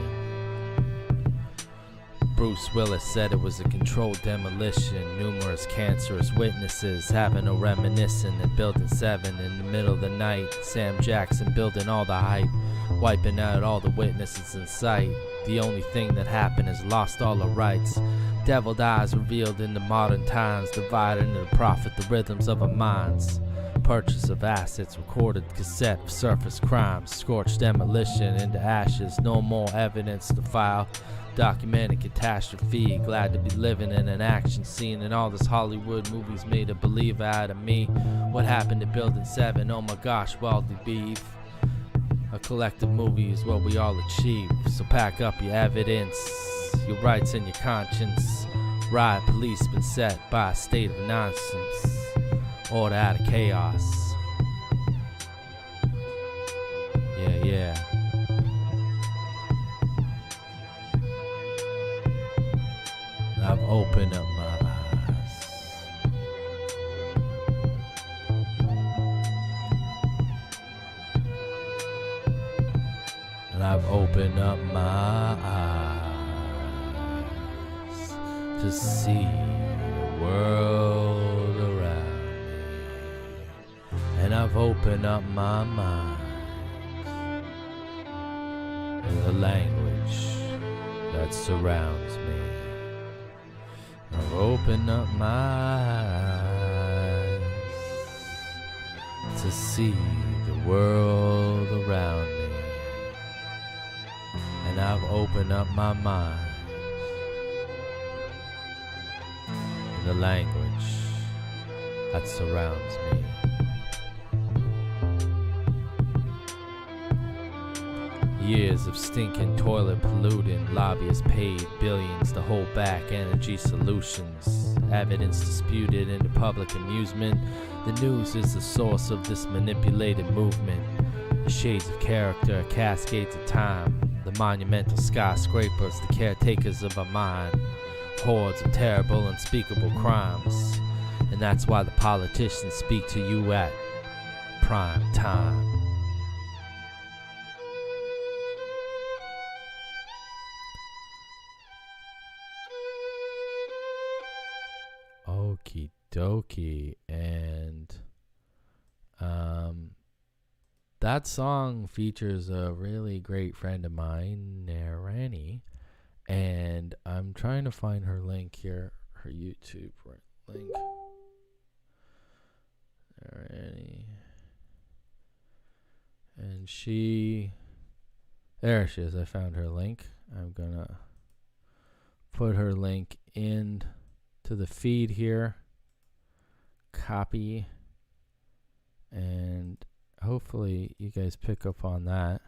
Bruce Willis said it was a controlled demolition. Numerous cancerous witnesses having a reminiscent in Building 7 in the middle of the night. Sam Jackson building all the hype, wiping out all the witnesses in sight. The only thing that happened is lost all the rights. Deviled eyes revealed in the modern times, dividing the profit, the rhythms of our minds. Purchase of assets, recorded cassette, surface crimes, scorched demolition into ashes. No more evidence to file. Documented catastrophe. Glad to be living in an action scene, and all this Hollywood movies made a believer out of me. What happened to Building 7? Oh my gosh, Waldy Beef. A collective movie is what we all achieve. So pack up your evidence, your rights and your conscience. Riot police been set by a state of nonsense. Order out of chaos. Yeah. I've opened up my eyes. And I've opened up my eyes to see the world around me. And I've opened up my mind in the language that surrounds me. I've opened up my eyes to see the world around me. And I've opened up my mind in the language that surrounds me. Years of stinking toilet polluting, lobbyists paid billions to hold back energy solutions. Evidence disputed into public amusement. The news is the source of this manipulated movement. The shades of character, cascades of time. The monumental skyscrapers, the caretakers of our mind. Hordes of terrible, unspeakable crimes. And that's why the politicians speak to you at prime time. Okie dokie. And that song features a really great friend of mine, Narani, and I'm trying to find her link here, her YouTube link. Narani. And there she is. I found her link. I'm gonna put her link in to the feed here, copy, and hopefully you guys pick up on that.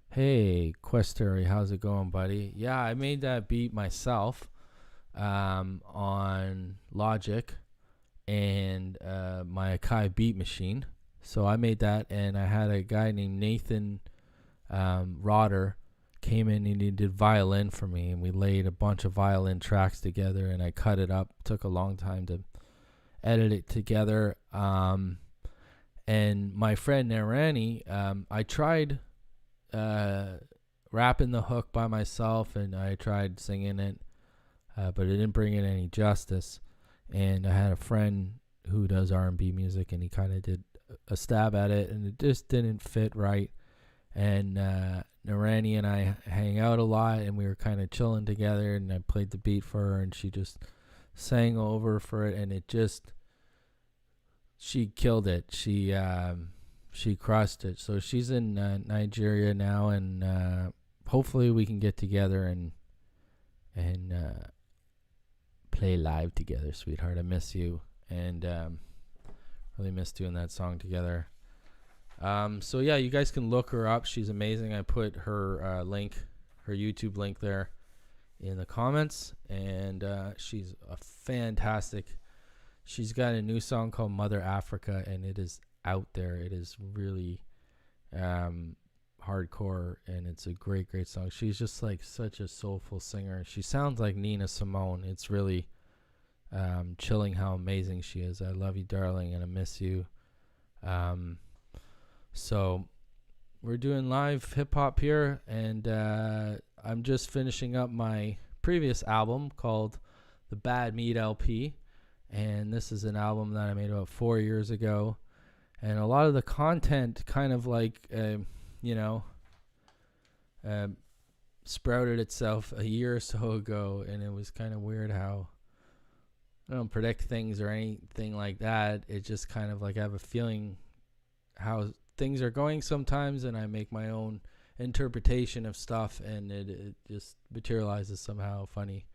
Hey Questery, how's it going, buddy? Yeah, I made that beat myself on Logic and my Akai beat machine. So I made that, and I had a guy named Nathan Rodder came in and he did violin for me, and we laid a bunch of violin tracks together, and I cut it up. Took a long time to edit it together. And my friend Narani, I tried rapping the hook by myself, and I tried singing it, but it didn't bring it any justice. And I had a friend who does R&B music, and he kind of did a stab at it, and it just didn't fit right. And Narani and I hang out a lot, and we were kind of chilling together, and I played the beat for her, and she just sang over for it, and she killed it. She crushed it. So she's in Nigeria now, and hopefully we can get together and play live together, sweetheart. I miss you, and really miss doing that song together. So yeah, you guys can look her up. She's amazing. I put her link, her YouTube link there in the comments, and she's a fantastic. She's got a new song called Mother Africa, and it is out there. It is really hardcore, and it's a great song. She's just like such a soulful singer. She sounds like Nina Simone. It's really chilling how amazing she is. I love you, darling, and I miss you. So we're doing live hip hop here, and I'm just finishing up my previous album called the Bad Meat LP, and this is an album that I made about 4 years ago, and a lot of the content kind of like sprouted itself a year or so ago, and it was kind of weird how I don't predict things or anything like that. It just kind of like I have a feeling how things are going sometimes, and I make my own interpretation of stuff, and it just materializes somehow funny.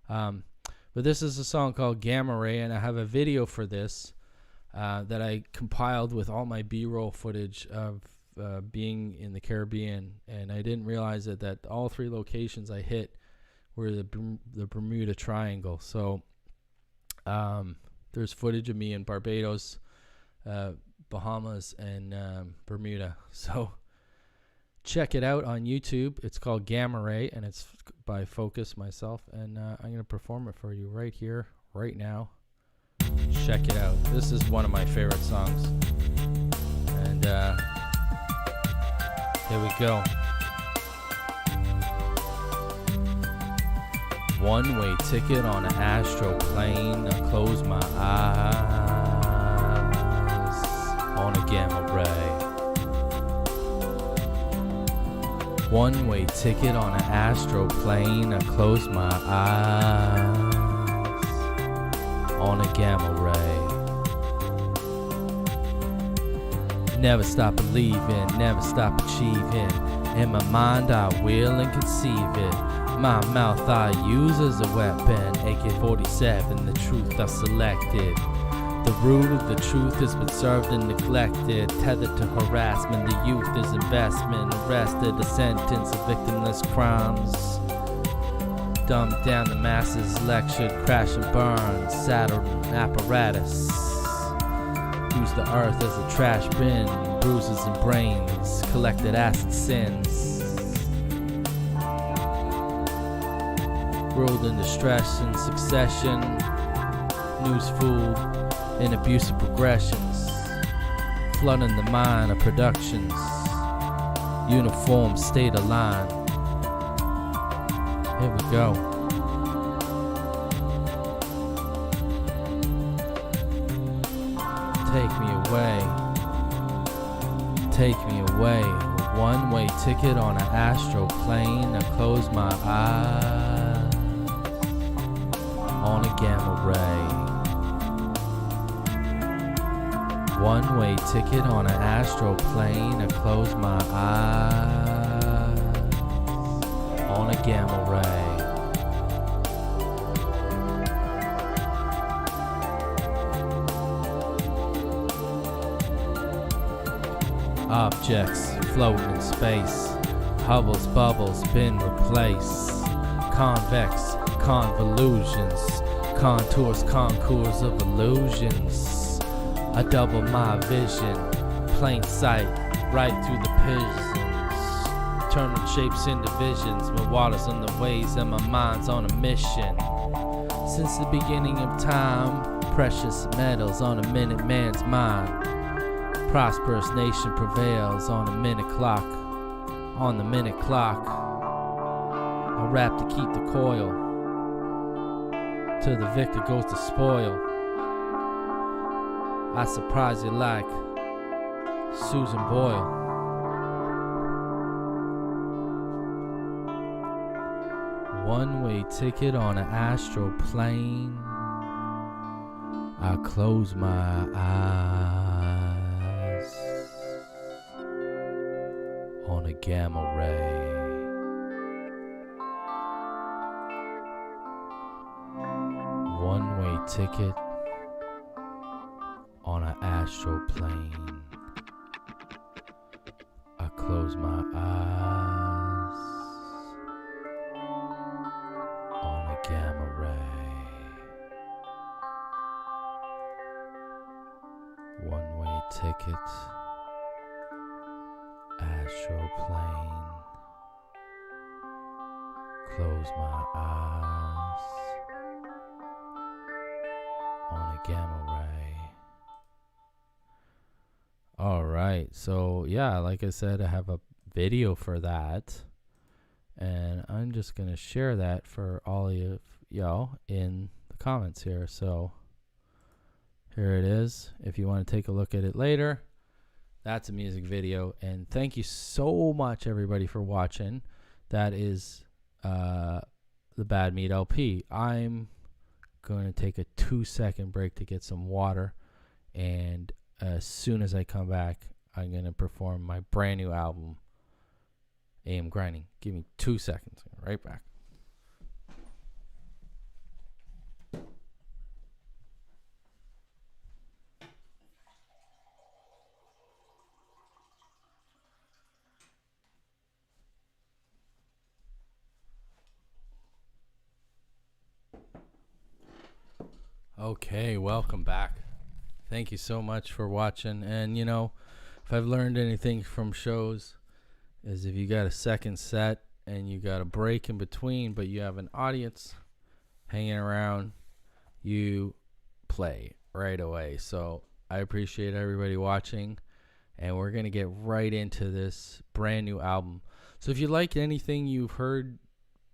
But this is a song called Gamma Ray, and I have a video for this that I compiled with all my B-roll footage of being in the Caribbean, and I didn't realize that all 3 locations I hit were the Bermuda Triangle. So there's footage of me in Barbados, Bahamas, and Bermuda. So check it out on YouTube. It's called Gamma Ray, and it's by Focus myself, and I'm going to perform it for you right here, right now. Check it out. This is one of my favorite songs. And here we go. One-way ticket on an astro plane. I close my eyes on a gamma ray. One-way ticket on an astro plane. I close my eyes on a gamma ray. Never stop believing, never stop achieving. In my mind I will and conceive it. My mouth I use as a weapon. AK-47, the truth I selected. The root of the truth has been served and neglected. Tethered to harassment, the youth is investment. Arrested, a sentence of victimless crimes. Dumbed down the masses, lectured, crash and burn. Saddled an apparatus. Use the earth as a trash bin. Bruises and brains, collected acid sins. Ruled into stress and succession. News food in abusive progressions. Flooding the mind of productions. Uniform state of line. Here we go. Take me away. Take me away. A one-way ticket on an astro plane. I close my eyes on a gamma ray. One-way ticket on an astro plane. I close my eyes on a gamma ray. Objects floating in space. Hubble's bubbles been replaced. Convex convolutions. Contours, concours of illusions. I double my vision. Plain sight, right through the pigeons. Turning shapes into visions. My water's on the waves and my mind's on a mission. Since the beginning of time, precious metals on a minute man's mind. Prosperous nation prevails on a minute clock. On the minute clock, I rap to keep the coil. Till the victor goes to spoil. I surprise you like Susan Boyle. One-way ticket on an astro plane. I close my eyes on a gamma ray. One-way ticket on an astro plane. I close my eyes on a gamma ray. One-way ticket, astro plane. Close my eyes on a gamma ray. All right, so yeah, like I said, I have a video for that, And I'm just going to share that for all of y'all in the comments here. So here it is. If you want to take a look at it later, that's a music video. And thank you so much, everybody, for watching. That is the Bad Meat LP. I'm going to take a 2-second break to get some water. And as soon as I come back, I'm going to perform my brand new album, AM Grinding. Give me 2 seconds. Right back. Okay, welcome back. Thank you so much for watching. And you know, if I've learned anything from shows, is if you got a second set and you got a break in between, but you have an audience hanging around, you play right away. So I appreciate everybody watching, and we're going to get right into this brand new album. So if you like anything you've heard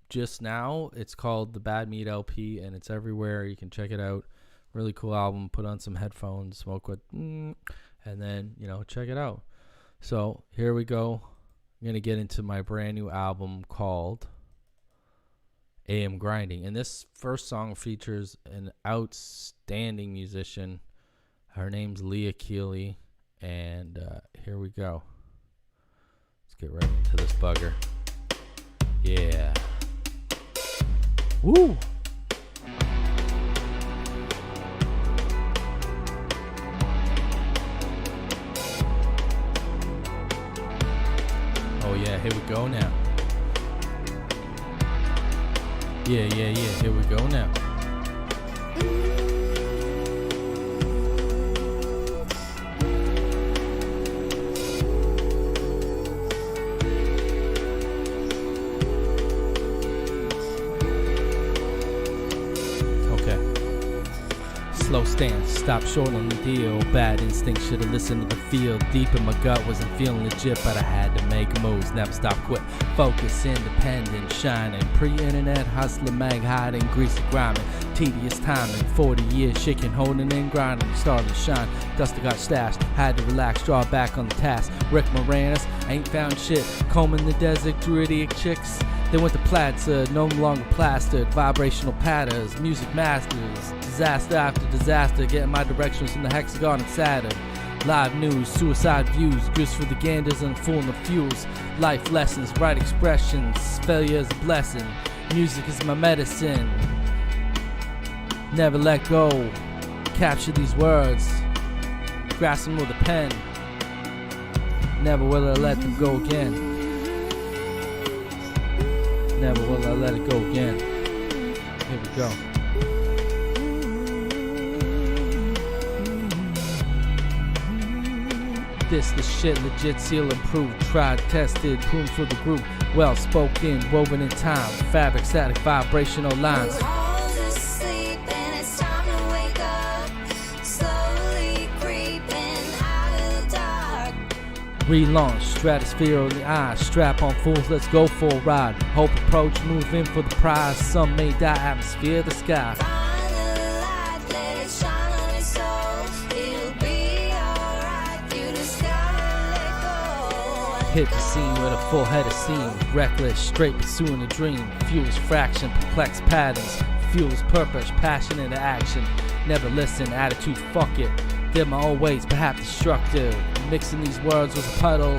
just now, it's called the Bad Meat LP, and it's everywhere. You can check it out. Really cool album. Put on some headphones, smoke with, and then, you know, check it out. So here we go. I'm going to get into my brand new album called AM Grinding. And this first song features an outstanding musician. Her name's Leah Keeley. And here we go. Let's get right into this bugger. Yeah. Woo! Oh yeah, here we go now. Yeah, here we go now. Slow stance, stop short on the deal. Bad instinct, should've listened to the feel. Deep in my gut, wasn't feeling legit, but I had to make moves, never stop, quit. Focus, independent, shining. Pre-internet, hustler, mag, hiding, greasy, grinding. Tedious timing, 40 years, shaking, holding and grinding. Starting to shine, duster got stashed. Had to relax, draw back on the task. Rick Moranis, ain't found shit. Combing the desert, druidic chicks. They went to plaster, no longer plastered. Vibrational patterns, music masters. Disaster after disaster, getting my directions from the hexagon and Saturn. Live news, suicide views, goose for the ganders and fooling the fuels. Life lessons, right expressions, failure is a blessing. Music is my medicine. Never let go. Capture these words. Grasp them with a pen. Never will I let them go again. Never will I let it go again. Here we go. This the shit, legit, seal approved, tried, tested, proven for the group. Well spoken, woven in time, fabric, static, vibrational lines. We're all asleep and it's time to wake up. Slowly creeping out of the dark. Relaunch, stratosphere on the eye. Strap on fools, let's go for a ride. Hope approach, move in for the prize. Some may die, atmosphere the sky. Find the light, let it shine on your soul. It'll be alright, you just gotta let go. Hit the scene with a full head of steam. Reckless, straight pursuing a dream. Fuels fraction, perplex patterns. Fuels purpose, passion into action. Never listen, attitude, fuck it. Did my own ways, perhaps destructive. Mixing these words was a puddle.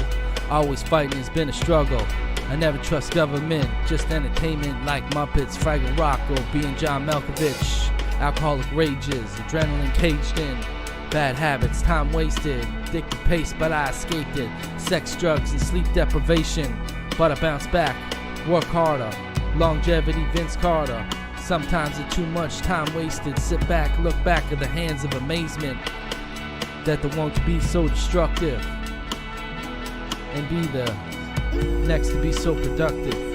Always fighting has been a struggle. I never trust government, just entertainment like Muppets, Fraggle Rock, or being John Malkovich. Alcoholic rages, adrenaline caged in. Bad habits, time wasted. Addicted pace, but I escaped it. Sex, drugs, and sleep deprivation. But I bounce back, work harder. Longevity, Vince Carter. Sometimes it's too much time wasted. Sit back, look back at the hands of amazement. That the want to be so destructive. And be the next to be so productive.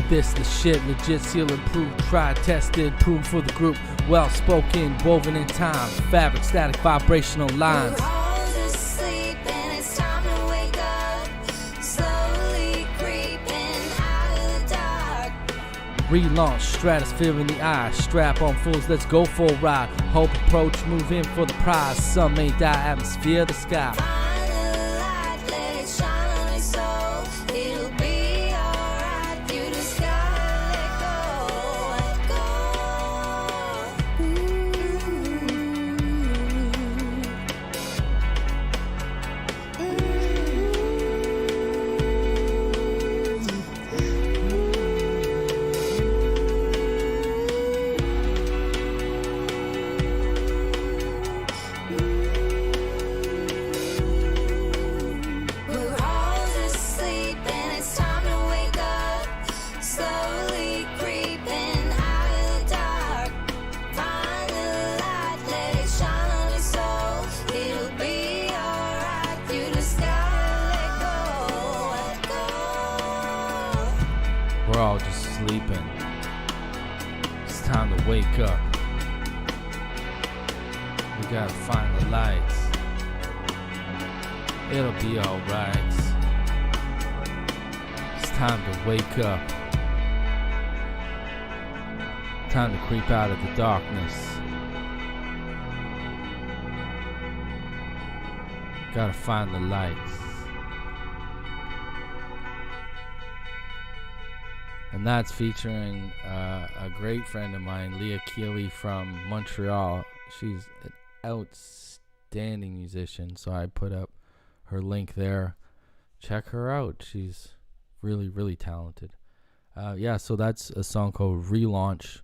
this the shit, legit, seal improved, tried, tested, proven for the group. Well spoken, woven in time, fabric, static, vibrational lines. We're all just sleeping, it's time to wake up. Slowly creeping out of the dark. Relaunch, stratosphere in the eye. Strap on fools, let's go for a ride. Hope approach, move in for the prize. Sun may die, atmosphere the sky. Find the light, let it shine on your soul. It'll be alright. You just gotta let go, let go. We're all just sleeping, it's time to wake up. Slowly creeping out of the dark. Find the light, let it shine on your soul. It'll be alright. You just gotta let go, let go. We're all just sleeping. It's time to wake up. We gotta find the lights. It'll be alright. It's time to wake up. Time to creep out of the darkness. Gotta find the lights. And that's featuring a great friend of mine, Leah Keeley from Montreal. She's an outstanding musician, so I put up her link there. Check her out. She's really, really talented. So that's a song called Relaunch,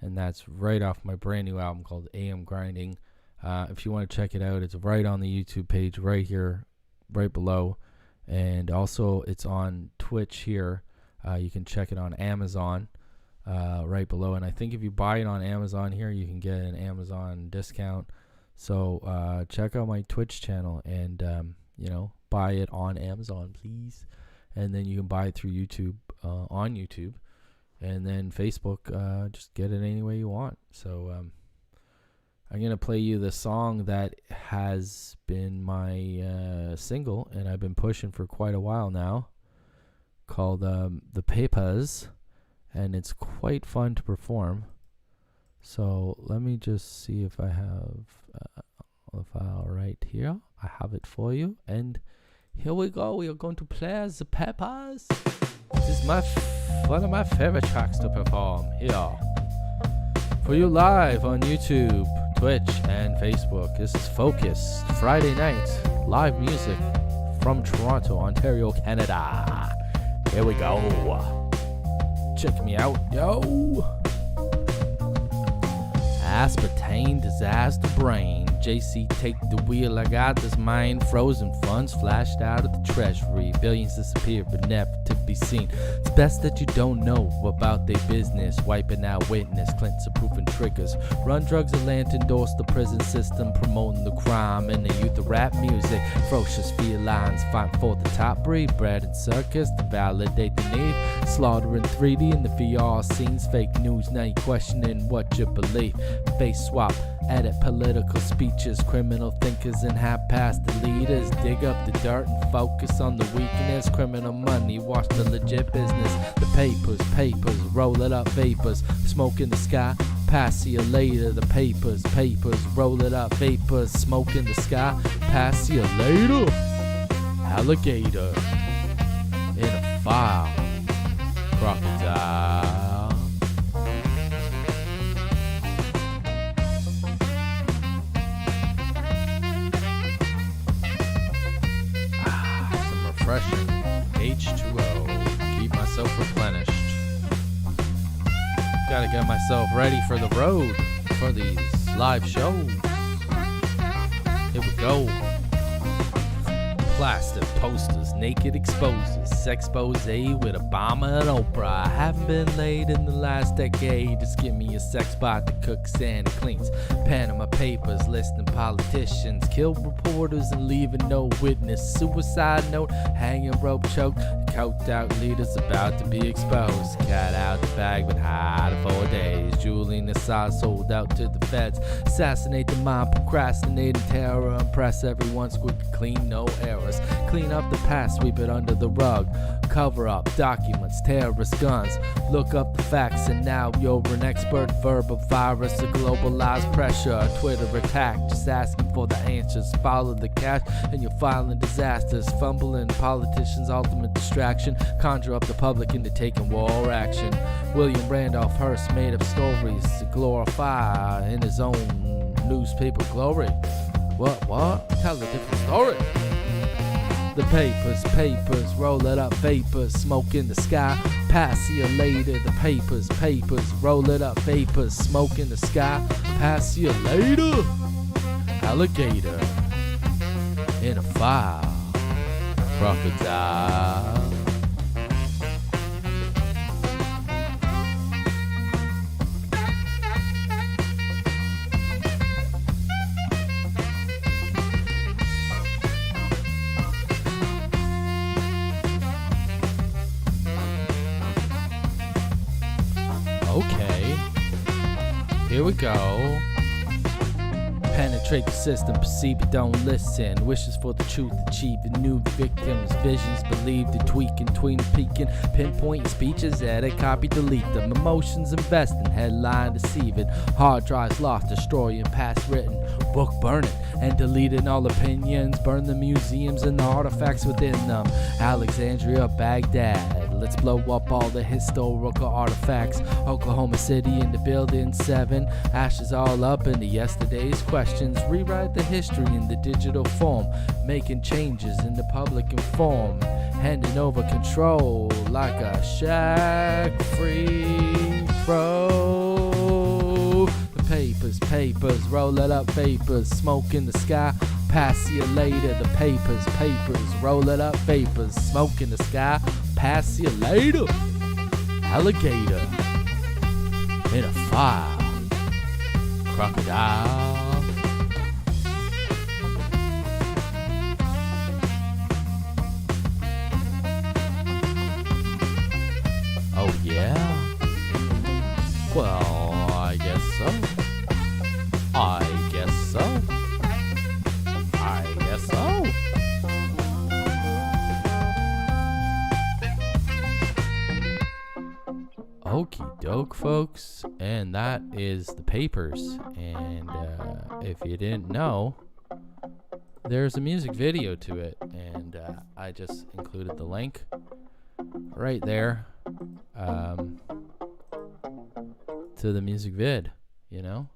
and that's right off my brand new album called AM Grinding. If you want to check it out, it's right on the YouTube page right here, right below. And also it's on Twitch here. You can check it on Amazon right below. And I think if you buy it on Amazon here, you can get an Amazon discount. So check out my Twitch channel and, buy it on Amazon, please. And then you can buy it through YouTube, on YouTube. And then Facebook, just get it any way you want. So I'm going to play you the song that has been my single, and I've been pushing for quite a while now, called The Papers, and it's quite fun to perform. So let me just see if I have the file right here. I have it for you, and here we go. We are going to play The Papers. This is one of my favorite tracks to perform here for you live on YouTube, Twitch, and Facebook. This is Focus, Friday night, live music from Toronto, Ontario, Canada. Here we go. Check me out, yo. Aspartame, disaster brain. JC, take the wheel, I got this mind. Frozen funds flashed out of the treasury. Billions disappear but never to be seen. It's best that you don't know about their business. Wiping out witness, Clinton's approving triggers. Run drugs and land, endorse the prison system. Promoting the crime and the youth of rap music. Ferocious felines fight for the top breed. Bread and circus to validate the need. Slaughtering 3D in the VR scenes. Fake news, now you questioning what you believe. Face swap, edit political speeches. Criminal thinkers and half-past leaders. Dig up the dirt and focus on the weakness. Criminal money, watch the legit business. The papers, roll it up vapors. Smoke in the sky, pass you later. The papers, roll it up vapors. Smoke in the sky, pass you later. Alligator in a file. Crocodile. Some refreshing H2O. Keep myself replenished. Gotta get myself ready for the road for these live shows. Here we go. Plastic posters, naked exposes, sexpose with Obama and Oprah. I haven't been laid in the last decade. Just give me a sex bot that cooks and cleans. Panama Papers listing politicians, kill reporters and leaving no witness. Suicide note, hanging rope choke, coked out leaders about to be exposed. Cat out the bag but hide for 4 days. Julian Assad sold out to the feds. Assassinate the mind, procrastinating terror. Impress everyone, squeak clean, no errors. Clean up the past, sweep it under the rug. Cover up documents, terrorist guns. Look up the facts and now you're an expert. Verbal virus, a globalized pressure. A Twitter attack, just asking for the answers. Follow the cash and you're filing disasters. Fumbling politicians' ultimate distraction. Conjure up the public into taking war action. William Randolph Hearst made up stories to glorify in his own newspaper glory. What? Tell a different story. The papers, roll it up, vapors, smoke in the sky, pass you later. The papers, roll it up, vapors, smoke in the sky, pass you later. Alligator in a file, crocodile. Okay, here we go. Penetrate the system, perceive it, don't listen. Wishes for the truth, achieving new victims. Visions believed in tweaking, peeking. Pinpointing speeches, edit, copy, delete them. Emotions investing, headline deceiving. Hard drives lost, destroying past written. Book burning and deleting all opinions. Burn the museums and the artifacts within them. Alexandria, Baghdad. Let's blow up all the historical artifacts. Oklahoma City in the building 7. Ashes all up into yesterday's questions. Rewrite the history in the digital form. Making changes in the public inform. Handing over control like a shack free throw. The papers, roll it up, vapors. Smoke in the sky, pass you later. The papers, roll it up, vapors. Smoke in the sky, pass you later. Alligator in a file, crocodile. Oh yeah? Well, I guess so. I guess so. Okie doke, folks, and that is the papers. And if you didn't know, there's a music video to it, and I just included the link right there to the music vid, you know.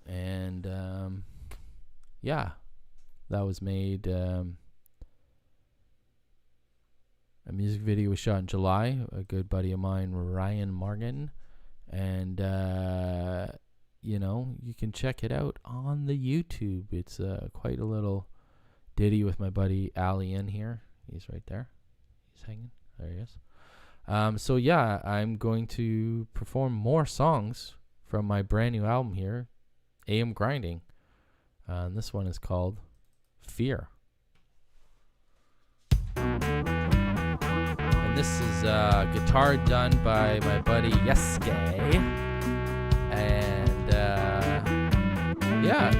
And yeah, that was made. A music video was shot in July. A good buddy of mine, Ryan Morgan. And, you know, you can check it out on the YouTube. It's quite a little ditty with my buddy Ali in here. He's right there. He's hanging. There he is. So, yeah, I'm going to perform more songs from my brand new album here, AM Grinding. And this one is called Fear. This is guitar done by my buddy Yeske. And yeah,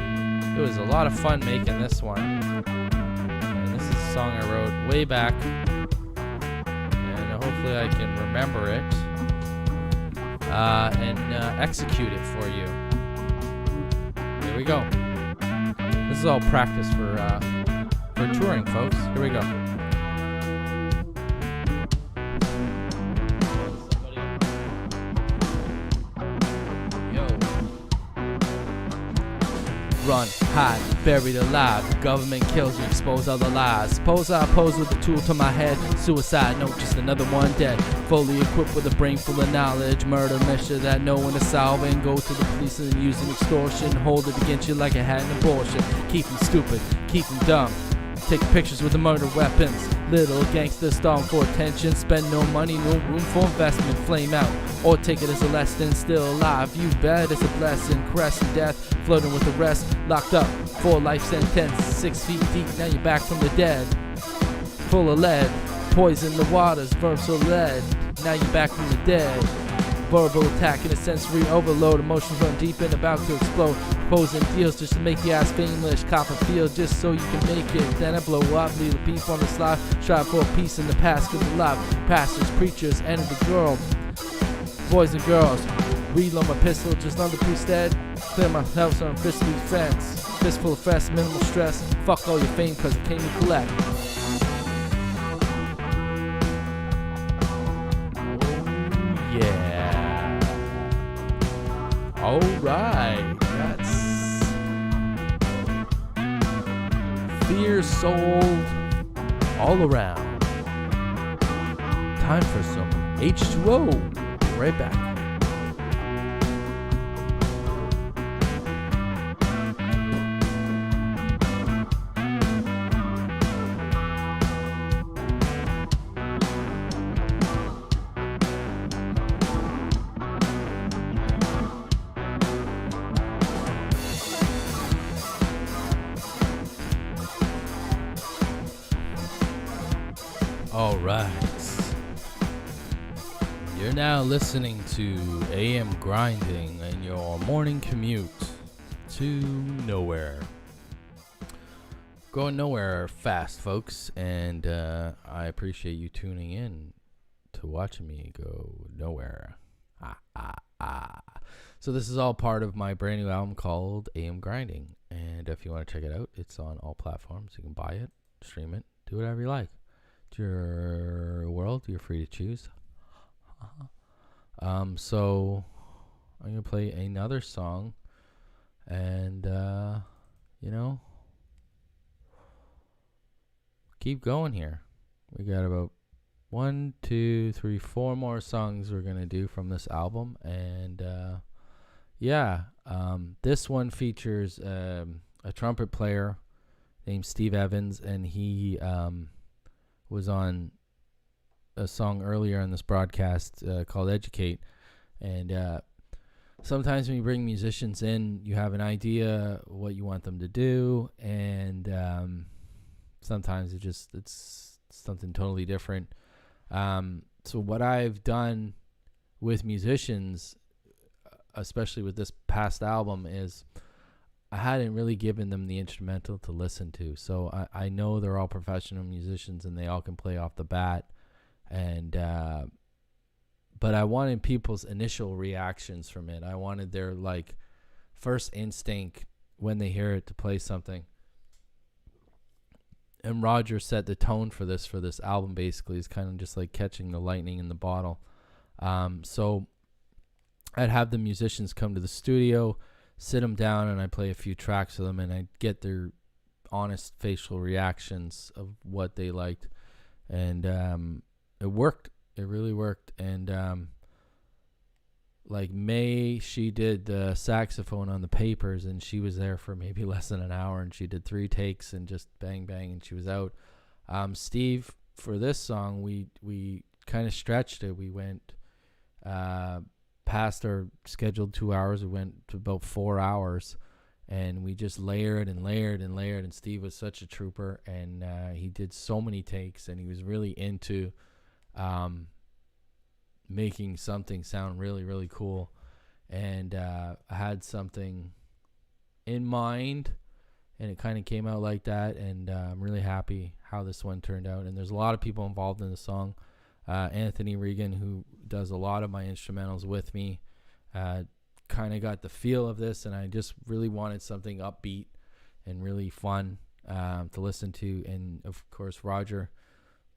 it was a lot of fun making this one. And this is a song I wrote way back. And hopefully I can remember it and execute it for you. Here we go. This is all practice for touring, folks. Here we go. Run, hide, buried alive. The government kills you, expose all the lies. Suppose I pose with a tool to my head. Suicide note, just another one dead. Fully equipped with a brain full of knowledge. Murder mission that no one is solving. Go to the police and use an extortion. Hold it against you like it had an abortion. Keep them stupid, keep them dumb. Take pictures with the murder weapons. Little gangsters starving for attention. Spend no money, no room for investment. Flame out, or take it as a lesson. Still alive, you bet it's a blessing. Caressing death, floating with the rest. Locked up, 4 life sentence. 6 feet deep, now you're back from the dead. Full of lead, Poison the waters, versatile lead. Now you're back from the dead. Verbal attack in a sensory overload. Emotions run deep and about to explode. Proposing deals just to make your ass famous. Cop a feel just so you can make it. Then I blow up, leave a beef on the slide. Strive for peace in the past, give it life. Pastors, preachers, and the girl. Boys and girls, reload my pistol just on the priest dead. Clear my house on crispy fence. Fistful of fresh, minimal stress. Fuck all your fame cause it came to collect. Yeah. Alright. That's Fear Sold all around. Time for some H2O. Be right back. All right. You're now listening to AM Grinding in your morning commute to nowhere. Going nowhere fast, folks, and I appreciate you tuning in to watching me go nowhere. So this is all part of my brand new album called AM Grinding, and if you want to check it out, it's on all platforms. You can buy it, stream it, do whatever you like. It's your world. You're free to choose. So I'm gonna play another song, and keep going here. We got about 1, 2, 3, 4 more songs we're gonna do from this album, and this one features a trumpet player named Steve Evans, and he was on a song earlier in this broadcast called Educate. And sometimes when you bring musicians in, you have an idea what you want them to do, and sometimes it's something totally different. So what I've done with musicians, especially with this past album, is I hadn't really given them the instrumental to listen to. So I know they're all professional musicians and they all can play off the bat. And but I wanted people's initial reactions from it. I wanted their first instinct when they hear it to play something. And Roger set the tone for this album. Basically, is kind of just like catching the lightning in the bottle. So I'd have the musicians come to the studio, sit them down, and I play a few tracks of them, and I get their honest facial reactions of what they liked. And it worked. It really worked. And May, she did the saxophone on the Papers, and she was there for maybe less than an hour, and she did 3 takes and just bang bang, and she was out. Steve, for this song, we kind of stretched it. We went past our scheduled 2 hours. We went to about 4 hours, and we just layered and layered and layered. And Steve was such a trooper, and he did so many takes, and he was really into making something sound really, really cool. And I had something in mind, and it kind of came out like that. And I'm really happy how this one turned out. And there's a lot of people involved in the song. Anthony Regan, who does a lot of my instrumentals with me, kind of got the feel of this, and I just really wanted something upbeat and really fun to listen to. And of course, Roger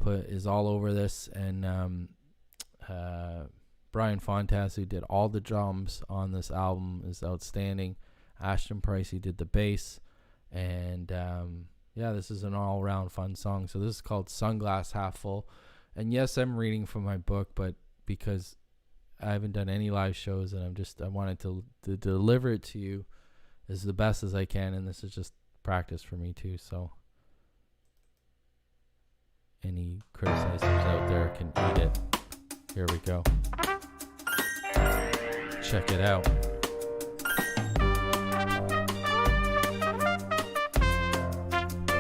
is all over this, and Brian Fontas, who did all the drums on this album, is outstanding. Ashton Price, he did the bass, and this is an all-around fun song. So this is called Sunglass Half Full. And yes, I'm reading from my book, but because I haven't done any live shows, and I wanted to deliver it to you as the best as I can, and this is just practice for me too. So any criticizers out there can eat it. Here we go. Check it out.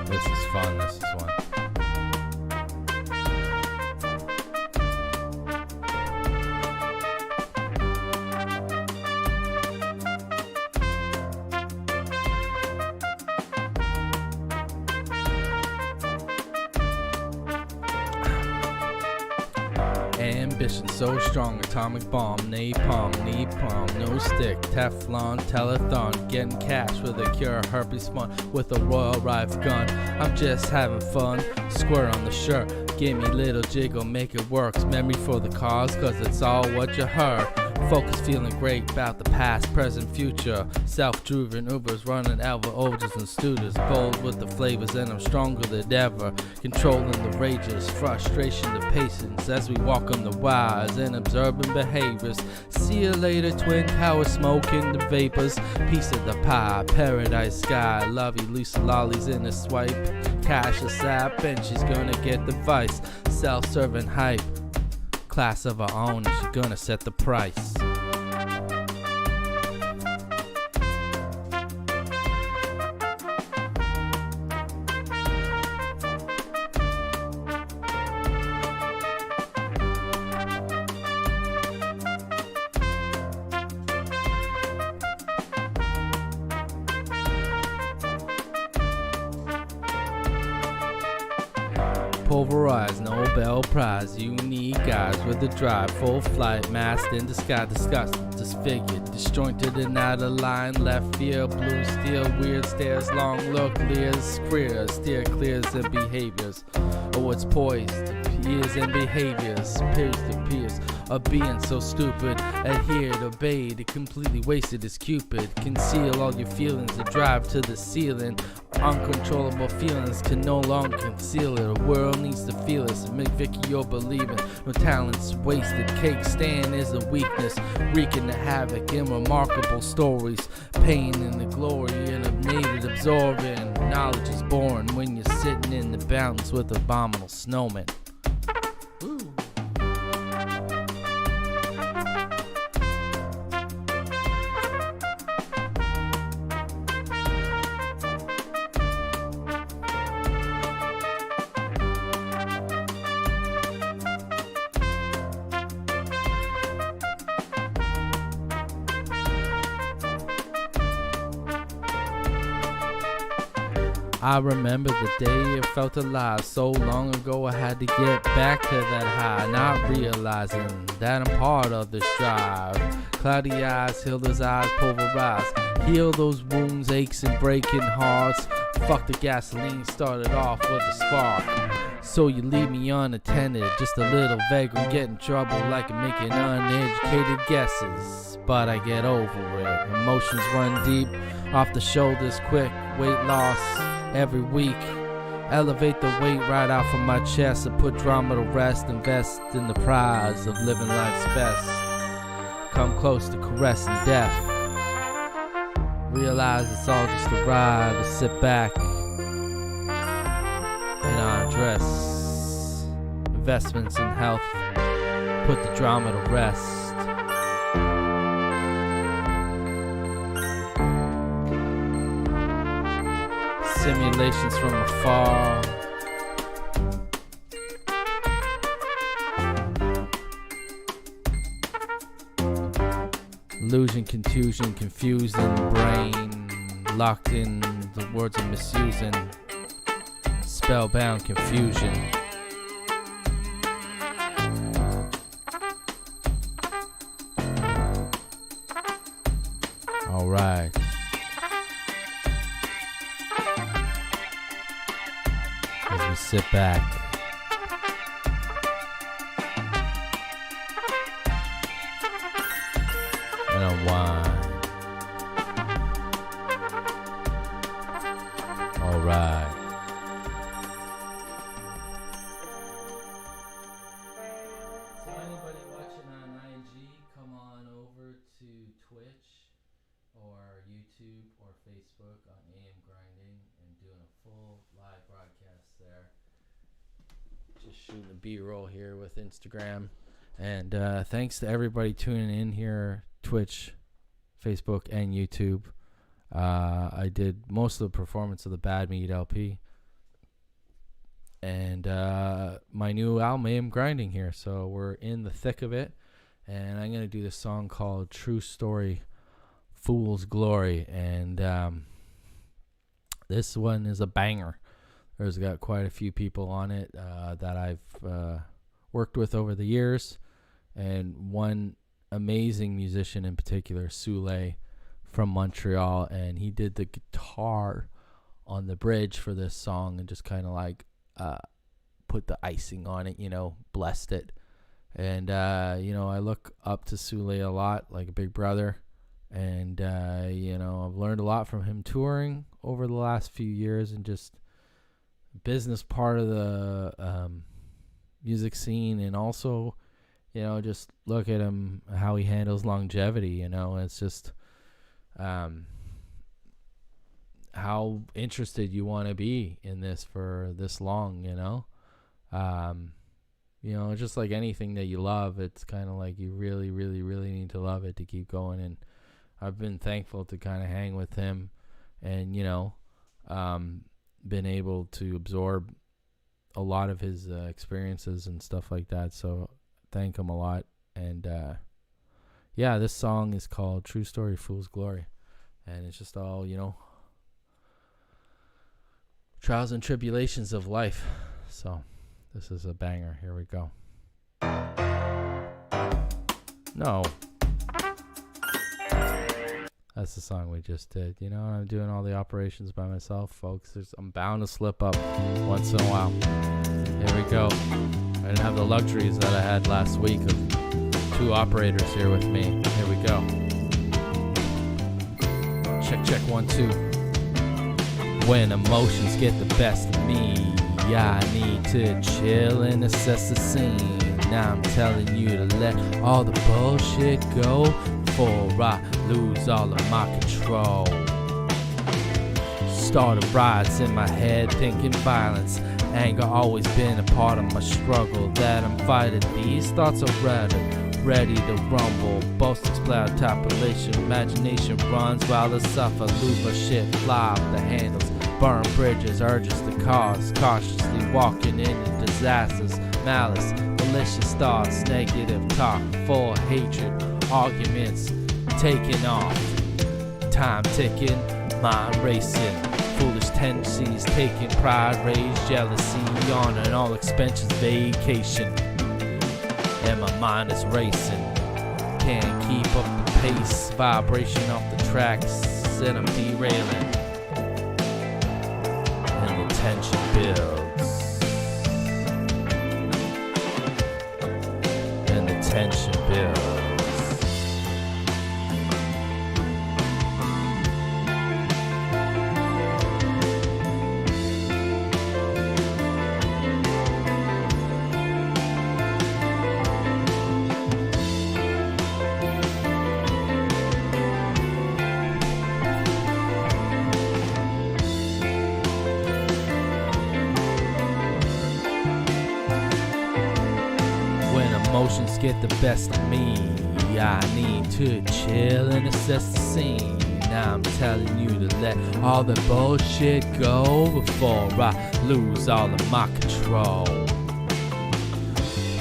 This is fun. This is one. Ambition so strong, atomic bomb, napalm, no stick, Teflon, telethon, getting cash for the cure, herpes spawn with a royal rifle gun. I'm just having fun, square on the shirt, give me little jiggle, make it works, memory for the cause, cause it's all what you heard. Focus, feeling great about the past, present, future. Self-driven Ubers, running Alva Oldies and Students. Bold with the flavors, and I'm stronger than ever. Controlling the rages, frustration, the patience as we walk on the wires and observing behaviors. See you later, Twin Towers, smoking the vapors. Piece of the pie, paradise sky. Lovey, Lisa lollies in a swipe. Cash a sap, and she's gonna get the vice. Self-serving hype. Class of our own, and she's gonna set the price. Pulverized, Nobel Prize, unique guys with the drive, full flight, masked in the sky, disgusted, disfigured, disjointed and out of line, left field, blue steel, weird stares, long look, leers, queers, steer clears and behaviors. Oh, it's poised, years and behaviors, peers to peers, a being so stupid, adhered, obeyed, completely wasted as Cupid, conceal all your feelings, a drive to the ceiling, uncontrollable feelings can no longer conceal it, a world needs to feel this, and make Vicky you're believing, no talents wasted, cake stand is a weakness, wreaking the havoc in remarkable stories, pain in the glory and native absorbing, knowledge is born when you're sitting in the mountains with abominable snowmen. Ooh. I remember the day it felt alive. So long ago I had to get back to that high, not realizing that I'm part of this drive. Cloudy eyes, Hilda's eyes pulverized. Heal those wounds, aches and breaking hearts. Fuck the gasoline, started off with a spark. So you leave me unattended, just a little vague, and get in trouble like I'm making uneducated guesses. But I get over it, emotions run deep, off the shoulders quick, weight loss every week. Elevate the weight right out from my chest and put drama to rest. Invest in the prize of living life's best. Come close to caressing death. Realize it's all just a ride to sit back and undress. Investments in health, put the drama to rest. Simulations from afar. Illusion, confusion, confusing brain, locked in the words I'm misusing. Spellbound confusion. All right. As we sit back and unwind. All right. So anybody watching on IG, come on over to Twitch or YouTube or Facebook on AM Grinding and doing a full live broadcast there. Just shooting the B-roll here with Instagram. And thanks to everybody tuning in here, Twitch, Facebook, and YouTube. I did most of the performance of the Bad Meat LP. And my new album, AM Grinding here. So we're in the thick of it. And I'm going to do this song called True Story, Fool's Glory. And this one is a banger. There's got quite a few people on it that I've worked with over the years, and one amazing musician in particular, Soule from Montreal, and he did the guitar on the bridge for this song and just kind of like put the icing on it, blessed it. And I look up to Soule a lot, like a big brother, and I've learned a lot from him touring over the last few years, and just business part of the music scene, and also just look at him, how he handles longevity. It's just how interested you want to be in this for this long. Just like anything that you love, it's kind of like you really, really, really need to love it to keep going. And I've been thankful to kind of hang with him, and been able to absorb a lot of his experiences and stuff like that. So thank him a lot. And this song is called True Story, Fool's Glory, and it's just all trials and tribulations of life. So this is a banger. Here we go. No, that's the song we just did. I'm doing all the operations by myself, folks. I'm bound to slip up once in a while. Here we go. I didn't have the luxuries that I had last week of 2 operators here with me. Here we go. Check 1 2. When emotions get the best of me, I need to chill and assess the scene. Now I'm telling you to let all the bullshit go before I lose all of my control. Start of riots in my head, thinking violence. Anger always been a part of my struggle that I'm fighting. These thoughts are ready to rumble. Boasting splout, population, imagination runs while I suffer. Lose my shit, fly off the handles, burn bridges, urges to cause. Cautiously walking into disasters, malice, malicious thoughts, negative talk, full hatred, arguments taking off. Time ticking, mind racing. Foolish tendencies, taking pride, rage, jealousy, on an all expenses vacation. And my mind is racing, can't keep up the pace. Vibration off the tracks, and I'm derailing. And the tension builds. And the tension builds. Emotions get the best of me, I need to chill and assess the scene. Now I'm telling you to let all the bullshit go before I lose all of my control.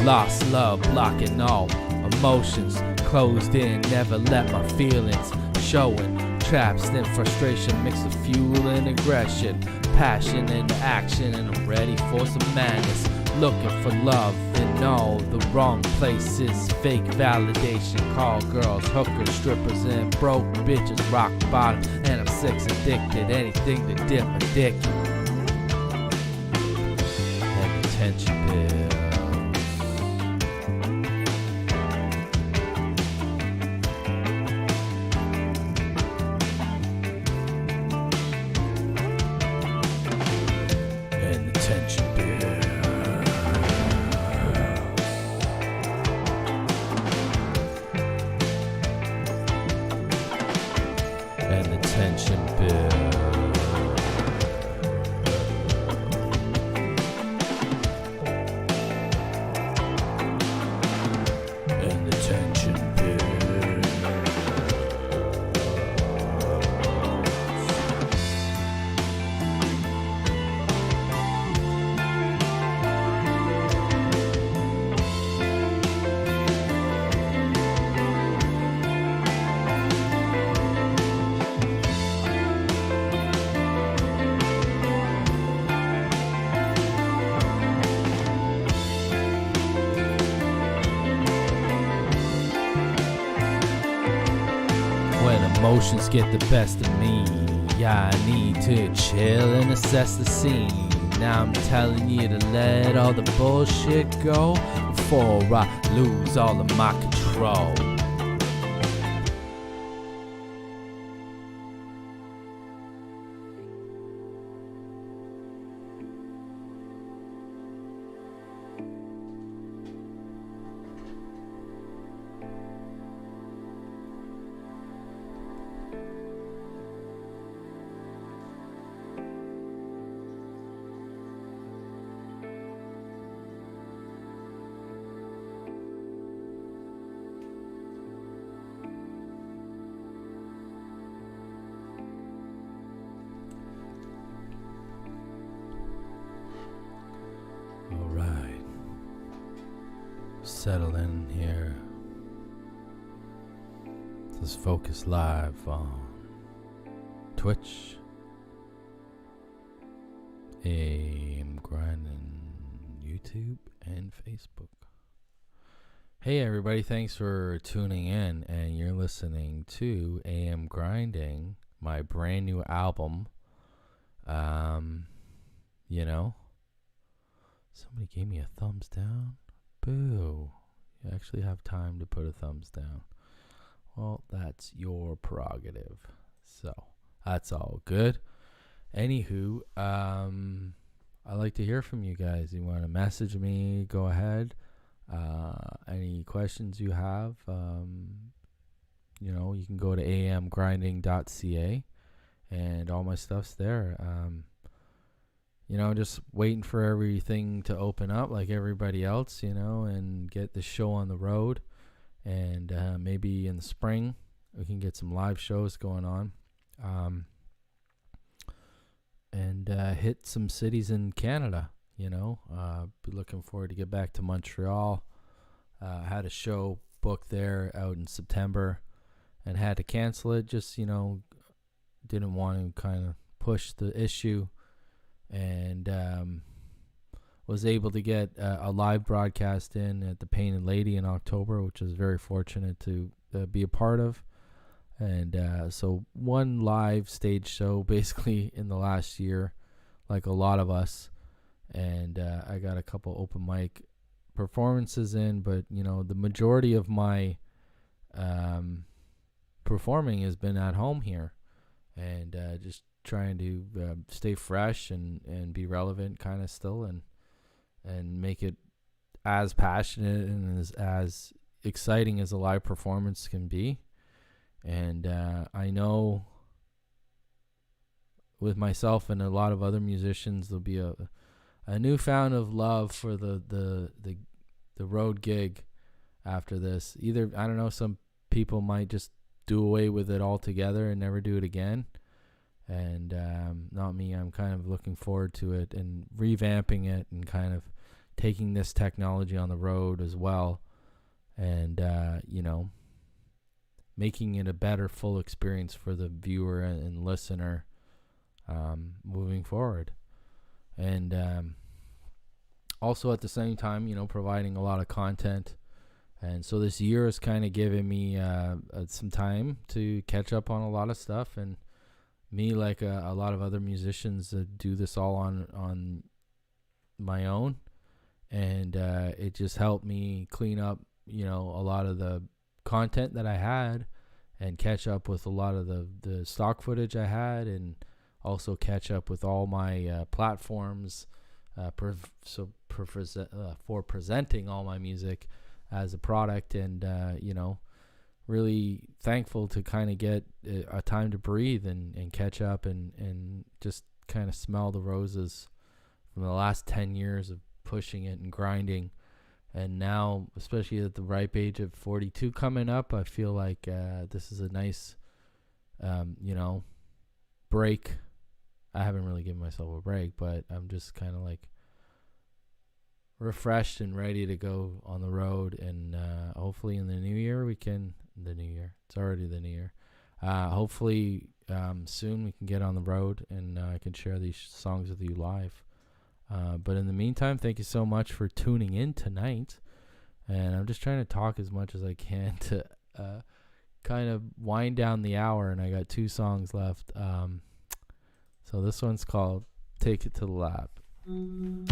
Lost love, blocking all emotions, closed in, never let my feelings showing. Trapped in frustration, mixed with fuel and aggression, passion and action, and I'm ready for some madness. Looking for love in all the wrong places. Fake validation, call girls, hookers, strippers, and broke bitches. Rock bottom, and I'm sex addicted. Anything to dip a dick. And the tension builds. And the tension builds. Tension builds. emotions get the best of me. Yeah, I need to chill and assess the scene. Now I'm telling you to let all the bullshit go before I lose all of my control. Alright. Settle in here. Let's focus live on Twitch. I'm grinding YouTube and Facebook. Hey everybody, thanks for tuning in, and you're listening to AM Grinding, my brand new album. You know, somebody gave me a thumbs down. Boo. You actually have time to put a thumbs down. Well, that's your prerogative. So, that's all good. Anywho, I'd like to hear from you guys. You want to message me, go ahead. Any questions you have, you know, you can go to amgrinding.ca and all my stuff's there. You know, just waiting for everything to open up like everybody else, you know, and get the show on the road. And maybe in the spring we can get some live shows going on. And hit some cities in Canada, you know. Be looking forward to get back to Montreal. Had a show booked there out in September and had to cancel it. Just, you know, didn't want to kind of push the issue. And was able to get a live broadcast in at the Painted Lady in October, which was very fortunate to be a part of. And so one live stage show basically in the last year, like a lot of us. And I got a couple open mic performances in, but you know, the majority of my performing has been at home here, and just trying to stay fresh and be relevant kind of still, and make it as passionate and as exciting as a live performance can be. And I know with myself and a lot of other musicians, there'll be a newfound of love for the road gig after this. Either, I don't know, some people might just do away with it altogether and never do it again. And not me. I'm kind of looking forward to it and revamping it and kind of taking this technology on the road as well. And, you know, making it a better full experience for the viewer and listener moving forward. And also at the same time, you know, providing a lot of content. And so this year has kind of given me some time to catch up on a lot of stuff. And me, like a lot of other musicians, do this all on my own. And it just helped me clean up, you know, a lot of the content that I had and catch up with a lot of the stock footage I had, and also catch up with all my platforms for presenting all my music as a product. And you know, really thankful to kind of get a time to breathe and catch up and just kind of smell the roses from the last 10 years of pushing it and grinding. And now, especially at the ripe age of 42 coming up, I feel like this is a nice, you know, break. I haven't really given myself a break, but I'm just kind of like refreshed and ready to go on the road. And hopefully in the new year it's already the new year. Hopefully soon we can get on the road and I can share these songs with you live. But in the meantime, thank you so much for tuning in tonight. And I'm just trying to talk as much as I can to kind of wind down the hour, and I got 2 songs left. So this one's called Take It to the Lab.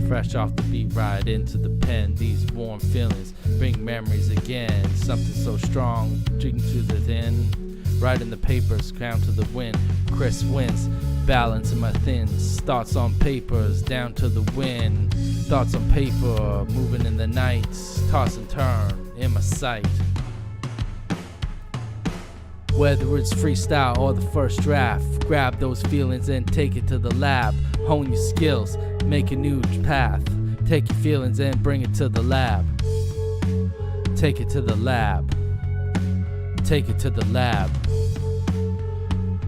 Fresh off the beat, right into the pen. These warm feelings bring memories again. Something so strong, drinking to the thin. Writing the papers, crown to the wind. Chris wins, balance in my thins. Thoughts on papers, down to the wind. Thoughts on paper, moving in the night. Toss and turn in my sight. Whether it's freestyle or the first draft, grab those feelings and take it to the lab. Hone your skills, make a new path. Take your feelings and bring it to the lab. Take it to the lab. Take it to the lab.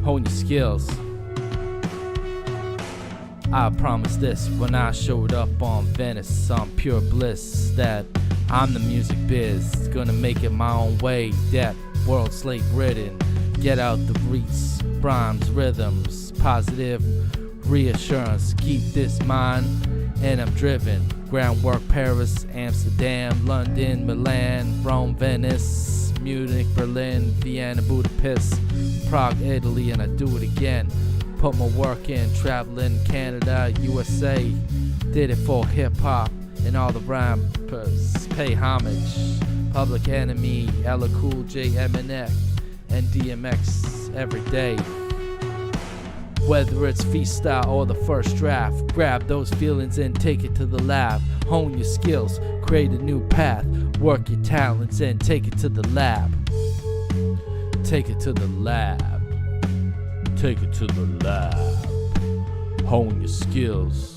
Hone your skills. I promised this when I showed up on Venice, on pure bliss, that I'm the music biz, gonna make it my own way. That world slate ridden, get out the beats, rhymes, rhythms, positive reassurance. Keep this mind, and I'm driven. Groundwork, Paris, Amsterdam, London, Milan, Rome, Venice, Munich, Berlin, Vienna, Budapest, Prague, Italy, and I do it again. Put my work in, traveling Canada, USA. Did it for hip-hop and all the rappers. Pay homage. Public Enemy, Ella Cool J, Eminem, and DMX every day. Whether it's freestyle or the first draft, grab those feelings and take it to the lab. Hone your skills, create a new path. Work your talents and take it to the lab. Take it to the lab. Take it to the lab. Hone your skills.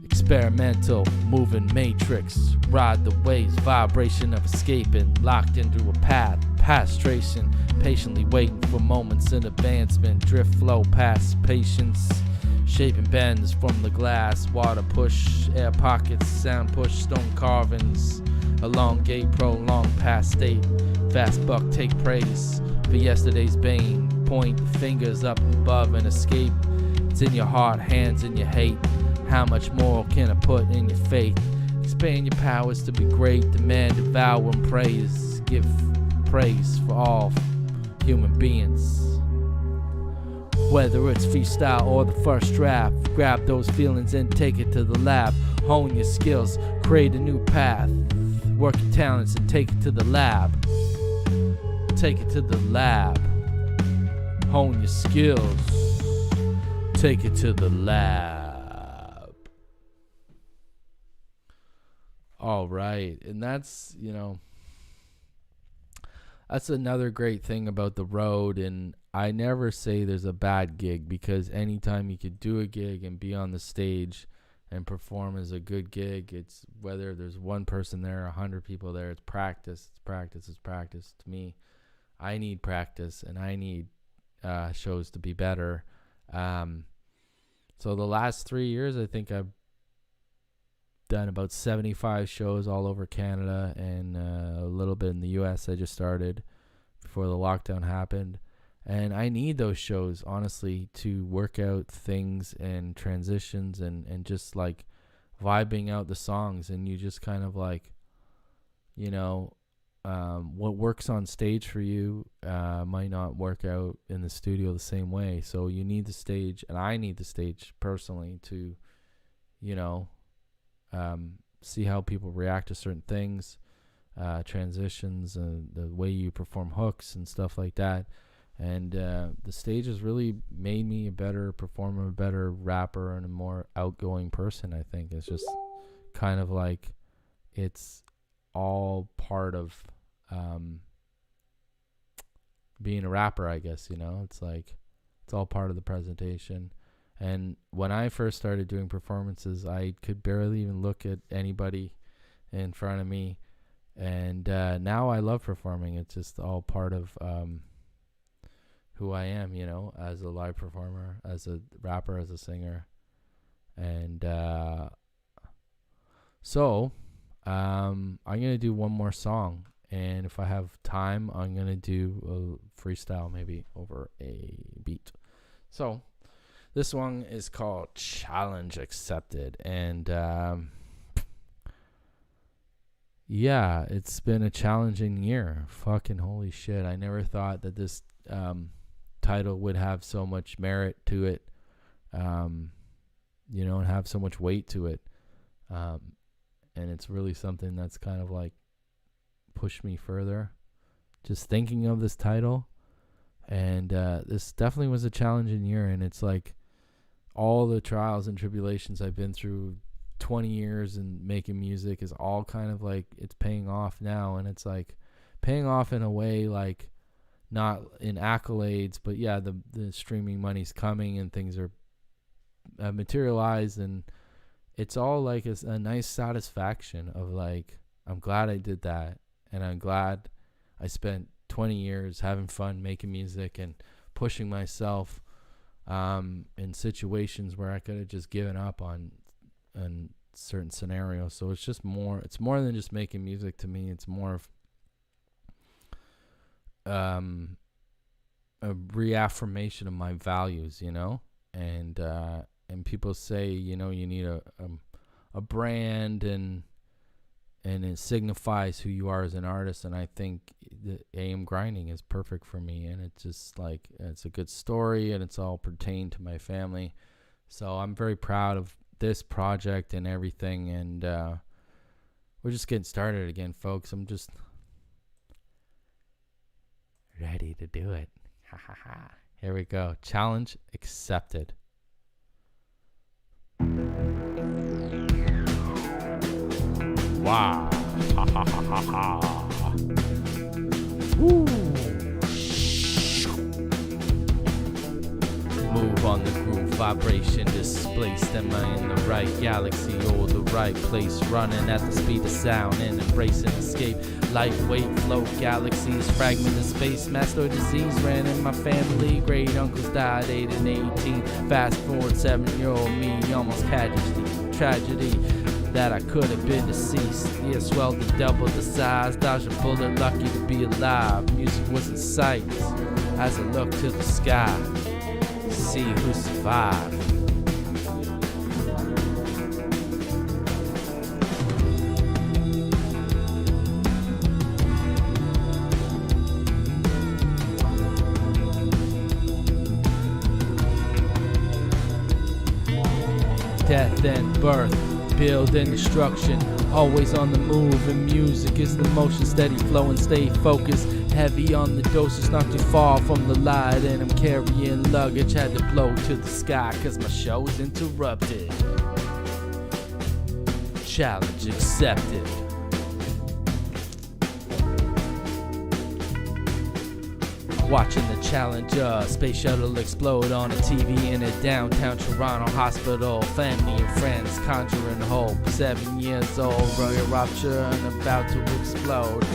Experimental, moving matrix. Ride the waves, vibration of escaping. Locked into a path, pastration. Patiently waiting for moments in advancement. Drift flow past patience. Shaping bends from the glass. Water push, air pockets, sound push, stone carvings. Elongate, prolong past state. Fast buck, take praise for yesterday's bane. Point the fingers up above and escape. It's in your heart, hands in your hate. How much more can I put in your faith? Expand your powers to be great. Demand, devour, and praise. Give praise for all human beings. Whether it's freestyle or the first draft, grab those feelings and take it to the lab. Hone your skills, create a new path. Work your talents and take it to the lab. Take it to the lab. Hone your skills. Take it to the lab. All right. And that's, that's another great thing about the road. And I never say there's a bad gig, because anytime you could do a gig and be on the stage and perform is a good gig. It's whether there's one person there, 100 people there, it's practice. It's practice. It's practice. To me, I need practice, and I need shows to be better. So the last 3 years, I think I've done about 75 shows all over Canada, and a little bit in the US. I just started before the lockdown happened. And I need those shows, honestly, to work out things and transitions and just like vibing out the songs. And you just kind of like, what works on stage for you might not work out in the studio the same way. So you need the stage, and I need the stage personally to, see how people react to certain things, transitions, and the way you perform hooks and stuff like that. And the stage has really made me a better performer, a better rapper, and a more outgoing person, I think. It's just kind of like it's all part of being a rapper, I guess, It's like it's all part of the presentation. And when I first started doing performances, I could barely even look at anybody in front of me. And now I love performing. It's just all part of who I am, as a live performer, as a rapper, as a singer. And so I'm going to do one more song. And if I have time, I'm going to do a freestyle maybe over a beat. So this one is called Challenge Accepted. And yeah, it's been a challenging year. Fucking holy shit. I never thought that this title would have so much merit to it, you know, and have so much weight to it. And it's really something that's kind of like pushed me further. Just thinking of this title. And this definitely was a challenging year. And it's like all the trials and tribulations I've been through 20 years and making music is all kind of like it's paying off now. And it's like paying off in a way like not in accolades, but yeah, the streaming money's coming and things are materialized, and it's all like a nice satisfaction of like, I'm glad I did that, and I'm glad I spent 20 years having fun making music and pushing myself in situations where I could have just given up on certain scenarios. So it's more than just making music to me. It's more of a reaffirmation of my values, you know, and people say, you know, you need a brand and it signifies who you are as an artist. And I think the AM Grinding is perfect for me. And it's just like, it's a good story and it's all pertained to my family. So I'm very proud of this project and everything. And we're just getting started again, folks. I'm just ready to do it. Ha ha ha. Here we go. Challenge accepted. Wow. Ha ha ha ha ha. Woo. Move on the groove, vibration displaced. Am I in the right galaxy or the right place? Running at the speed of sound and embracing escape. Lightweight float galaxies, fragment of space. Master disease ran in my family. Great uncles died 8 and 18. Fast forward 7-year-old me, almost tragedy that I could have been deceased. Yeah, swelled to double the size. Dodged a bullet, lucky to be alive. Music was in sight as I looked to the sky. See who survived. Death and birth, build and destruction, always on the move, and music is the motion, steady flowing, stay focused, heavy on the doses, not too far from the light, and I'm carrying luggage, had to blow to the sky, cause my show's interrupted. Challenge accepted. Watching the Challenger space shuttle explode on a TV in a downtown Toronto hospital. Family and friends conjuring hope. 7 years old, rugged rupture and about to explode.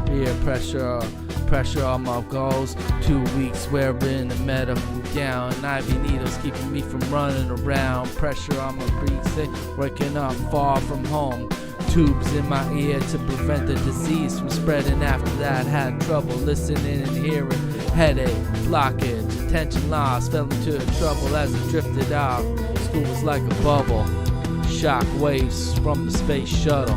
Peer pressure on my goals. 2 weeks wearing a medical gown. IV needles keeping me from running around. Pressure on my breathing, waking up far from home. Tubes in my ear to prevent the disease from spreading. After that, had trouble listening and hearing. Headache, blockage, attention loss. Fell into trouble as I drifted off. School was like a bubble. Shock waves from the space shuttle.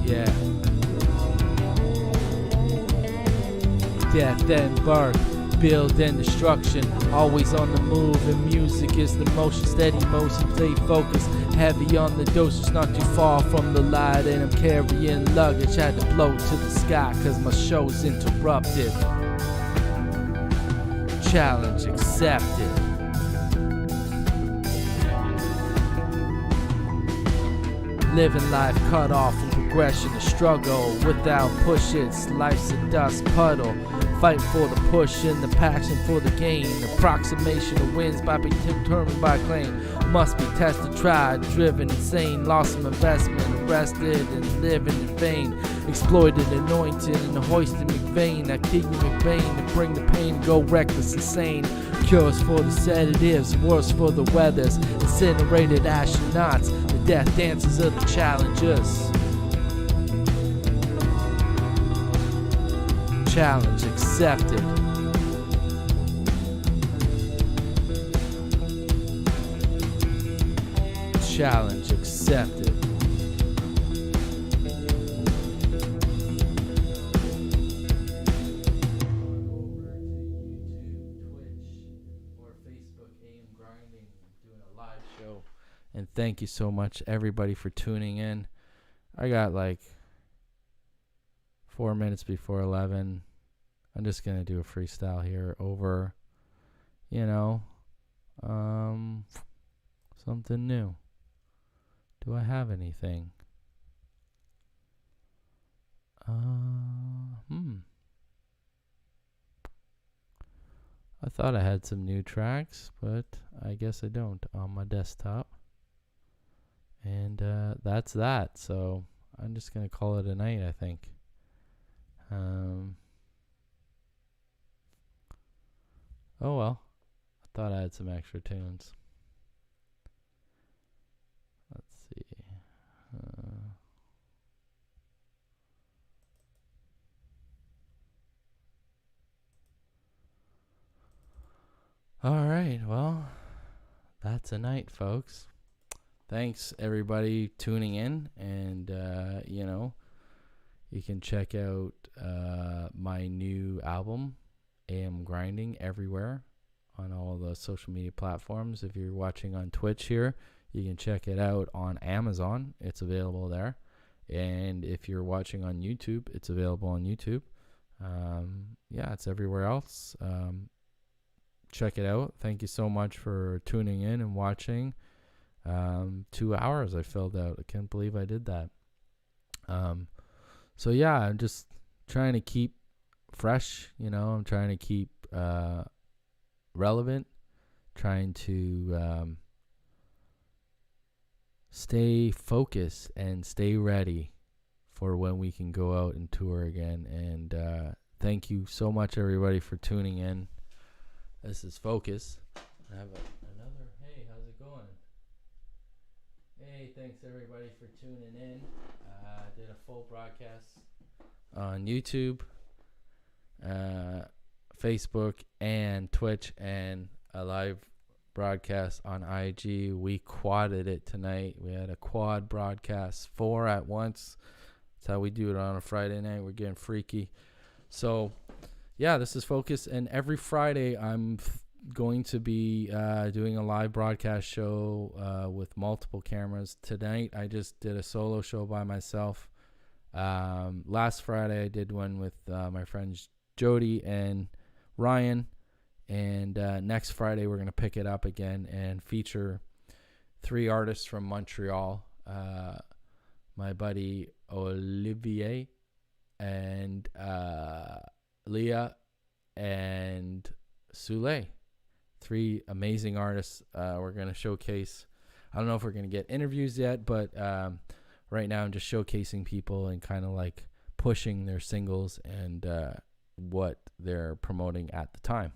Yeah. Death and birth, build and destruction, always on the move, and music is the motion, steady motion, stay focused, heavy on the dosage, not too far from the light, and I'm carrying luggage, had to blow to the sky, cause my show's interrupted. Challenge accepted. Living life cut off from progression to struggle without push, it's life's a dust puddle. Fight for the push and the passion for the gain. Approximation of wins by being determined by claim. Must be tested, tried, driven, insane. Lost some investment, arrested and living in vain. Exploited, anointed, and hoisted McVeigh. Now keep me McVeigh to bring the pain, go reckless, insane. Cures for the sedatives, worse for the weathers. Incinerated astronauts, the death dances of the challengers. Challenge accepted. Challenge accepted. And thank you so much, everybody, for tuning in. I got like 4 minutes before 11. I'm just going to do a freestyle here over, something new. Do I have anything? I thought I had some new tracks, but I guess I don't on my desktop. And that's that. So I'm just going to call it a night, I think. Oh well. I thought I had some extra tunes. Let's see. All right. Well, that's a night, folks. Thanks, everybody, tuning in. And, you can check out my new album, AM Grinding, everywhere on all the social media platforms. If you're watching on Twitch here, you can check it out on Amazon. It's available there. And if you're watching on YouTube, it's available on YouTube. It's everywhere else. Check it out. Thank you so much for tuning in and watching. 2 hours I filled out. I can't believe I did that. I'm just trying to keep fresh, I'm trying to keep relevant, trying to stay focused and stay ready for when we can go out and tour again. And thank you so much, everybody, for tuning in. This is Focus. I have another. Hey, how's it going? Hey, thanks everybody for tuning in. Did a full broadcast on YouTube, Facebook, and Twitch, and a live broadcast on IG. We quadded it tonight. We had a quad broadcast, 4 at once. That's how we do it on a Friday night. We're getting freaky. So, this is Focus, and every Friday I'm going to be doing a live broadcast show with multiple cameras. Tonight I just did a solo show by myself. Last Friday I did one with my friends Jody and Ryan, and next Friday we're going to pick it up again and feature 3 artists from Montreal, my buddy Olivier and Leah and Soule. 3 amazing artists we're going to showcase. I don't know if we're going to get interviews yet, but right now I'm just showcasing people and kind of like pushing their singles and what they're promoting at the time.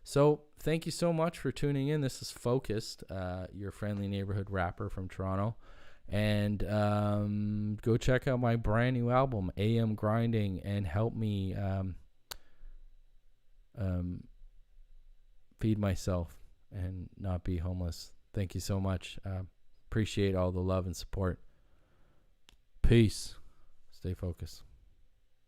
So thank you so much for tuning in. This is Focused, your friendly neighborhood rapper from Toronto. And go check out my brand new album, AM Grinding, and help me feed myself and not be homeless. Thank you so much. Appreciate all the love and support. Peace. Stay focused.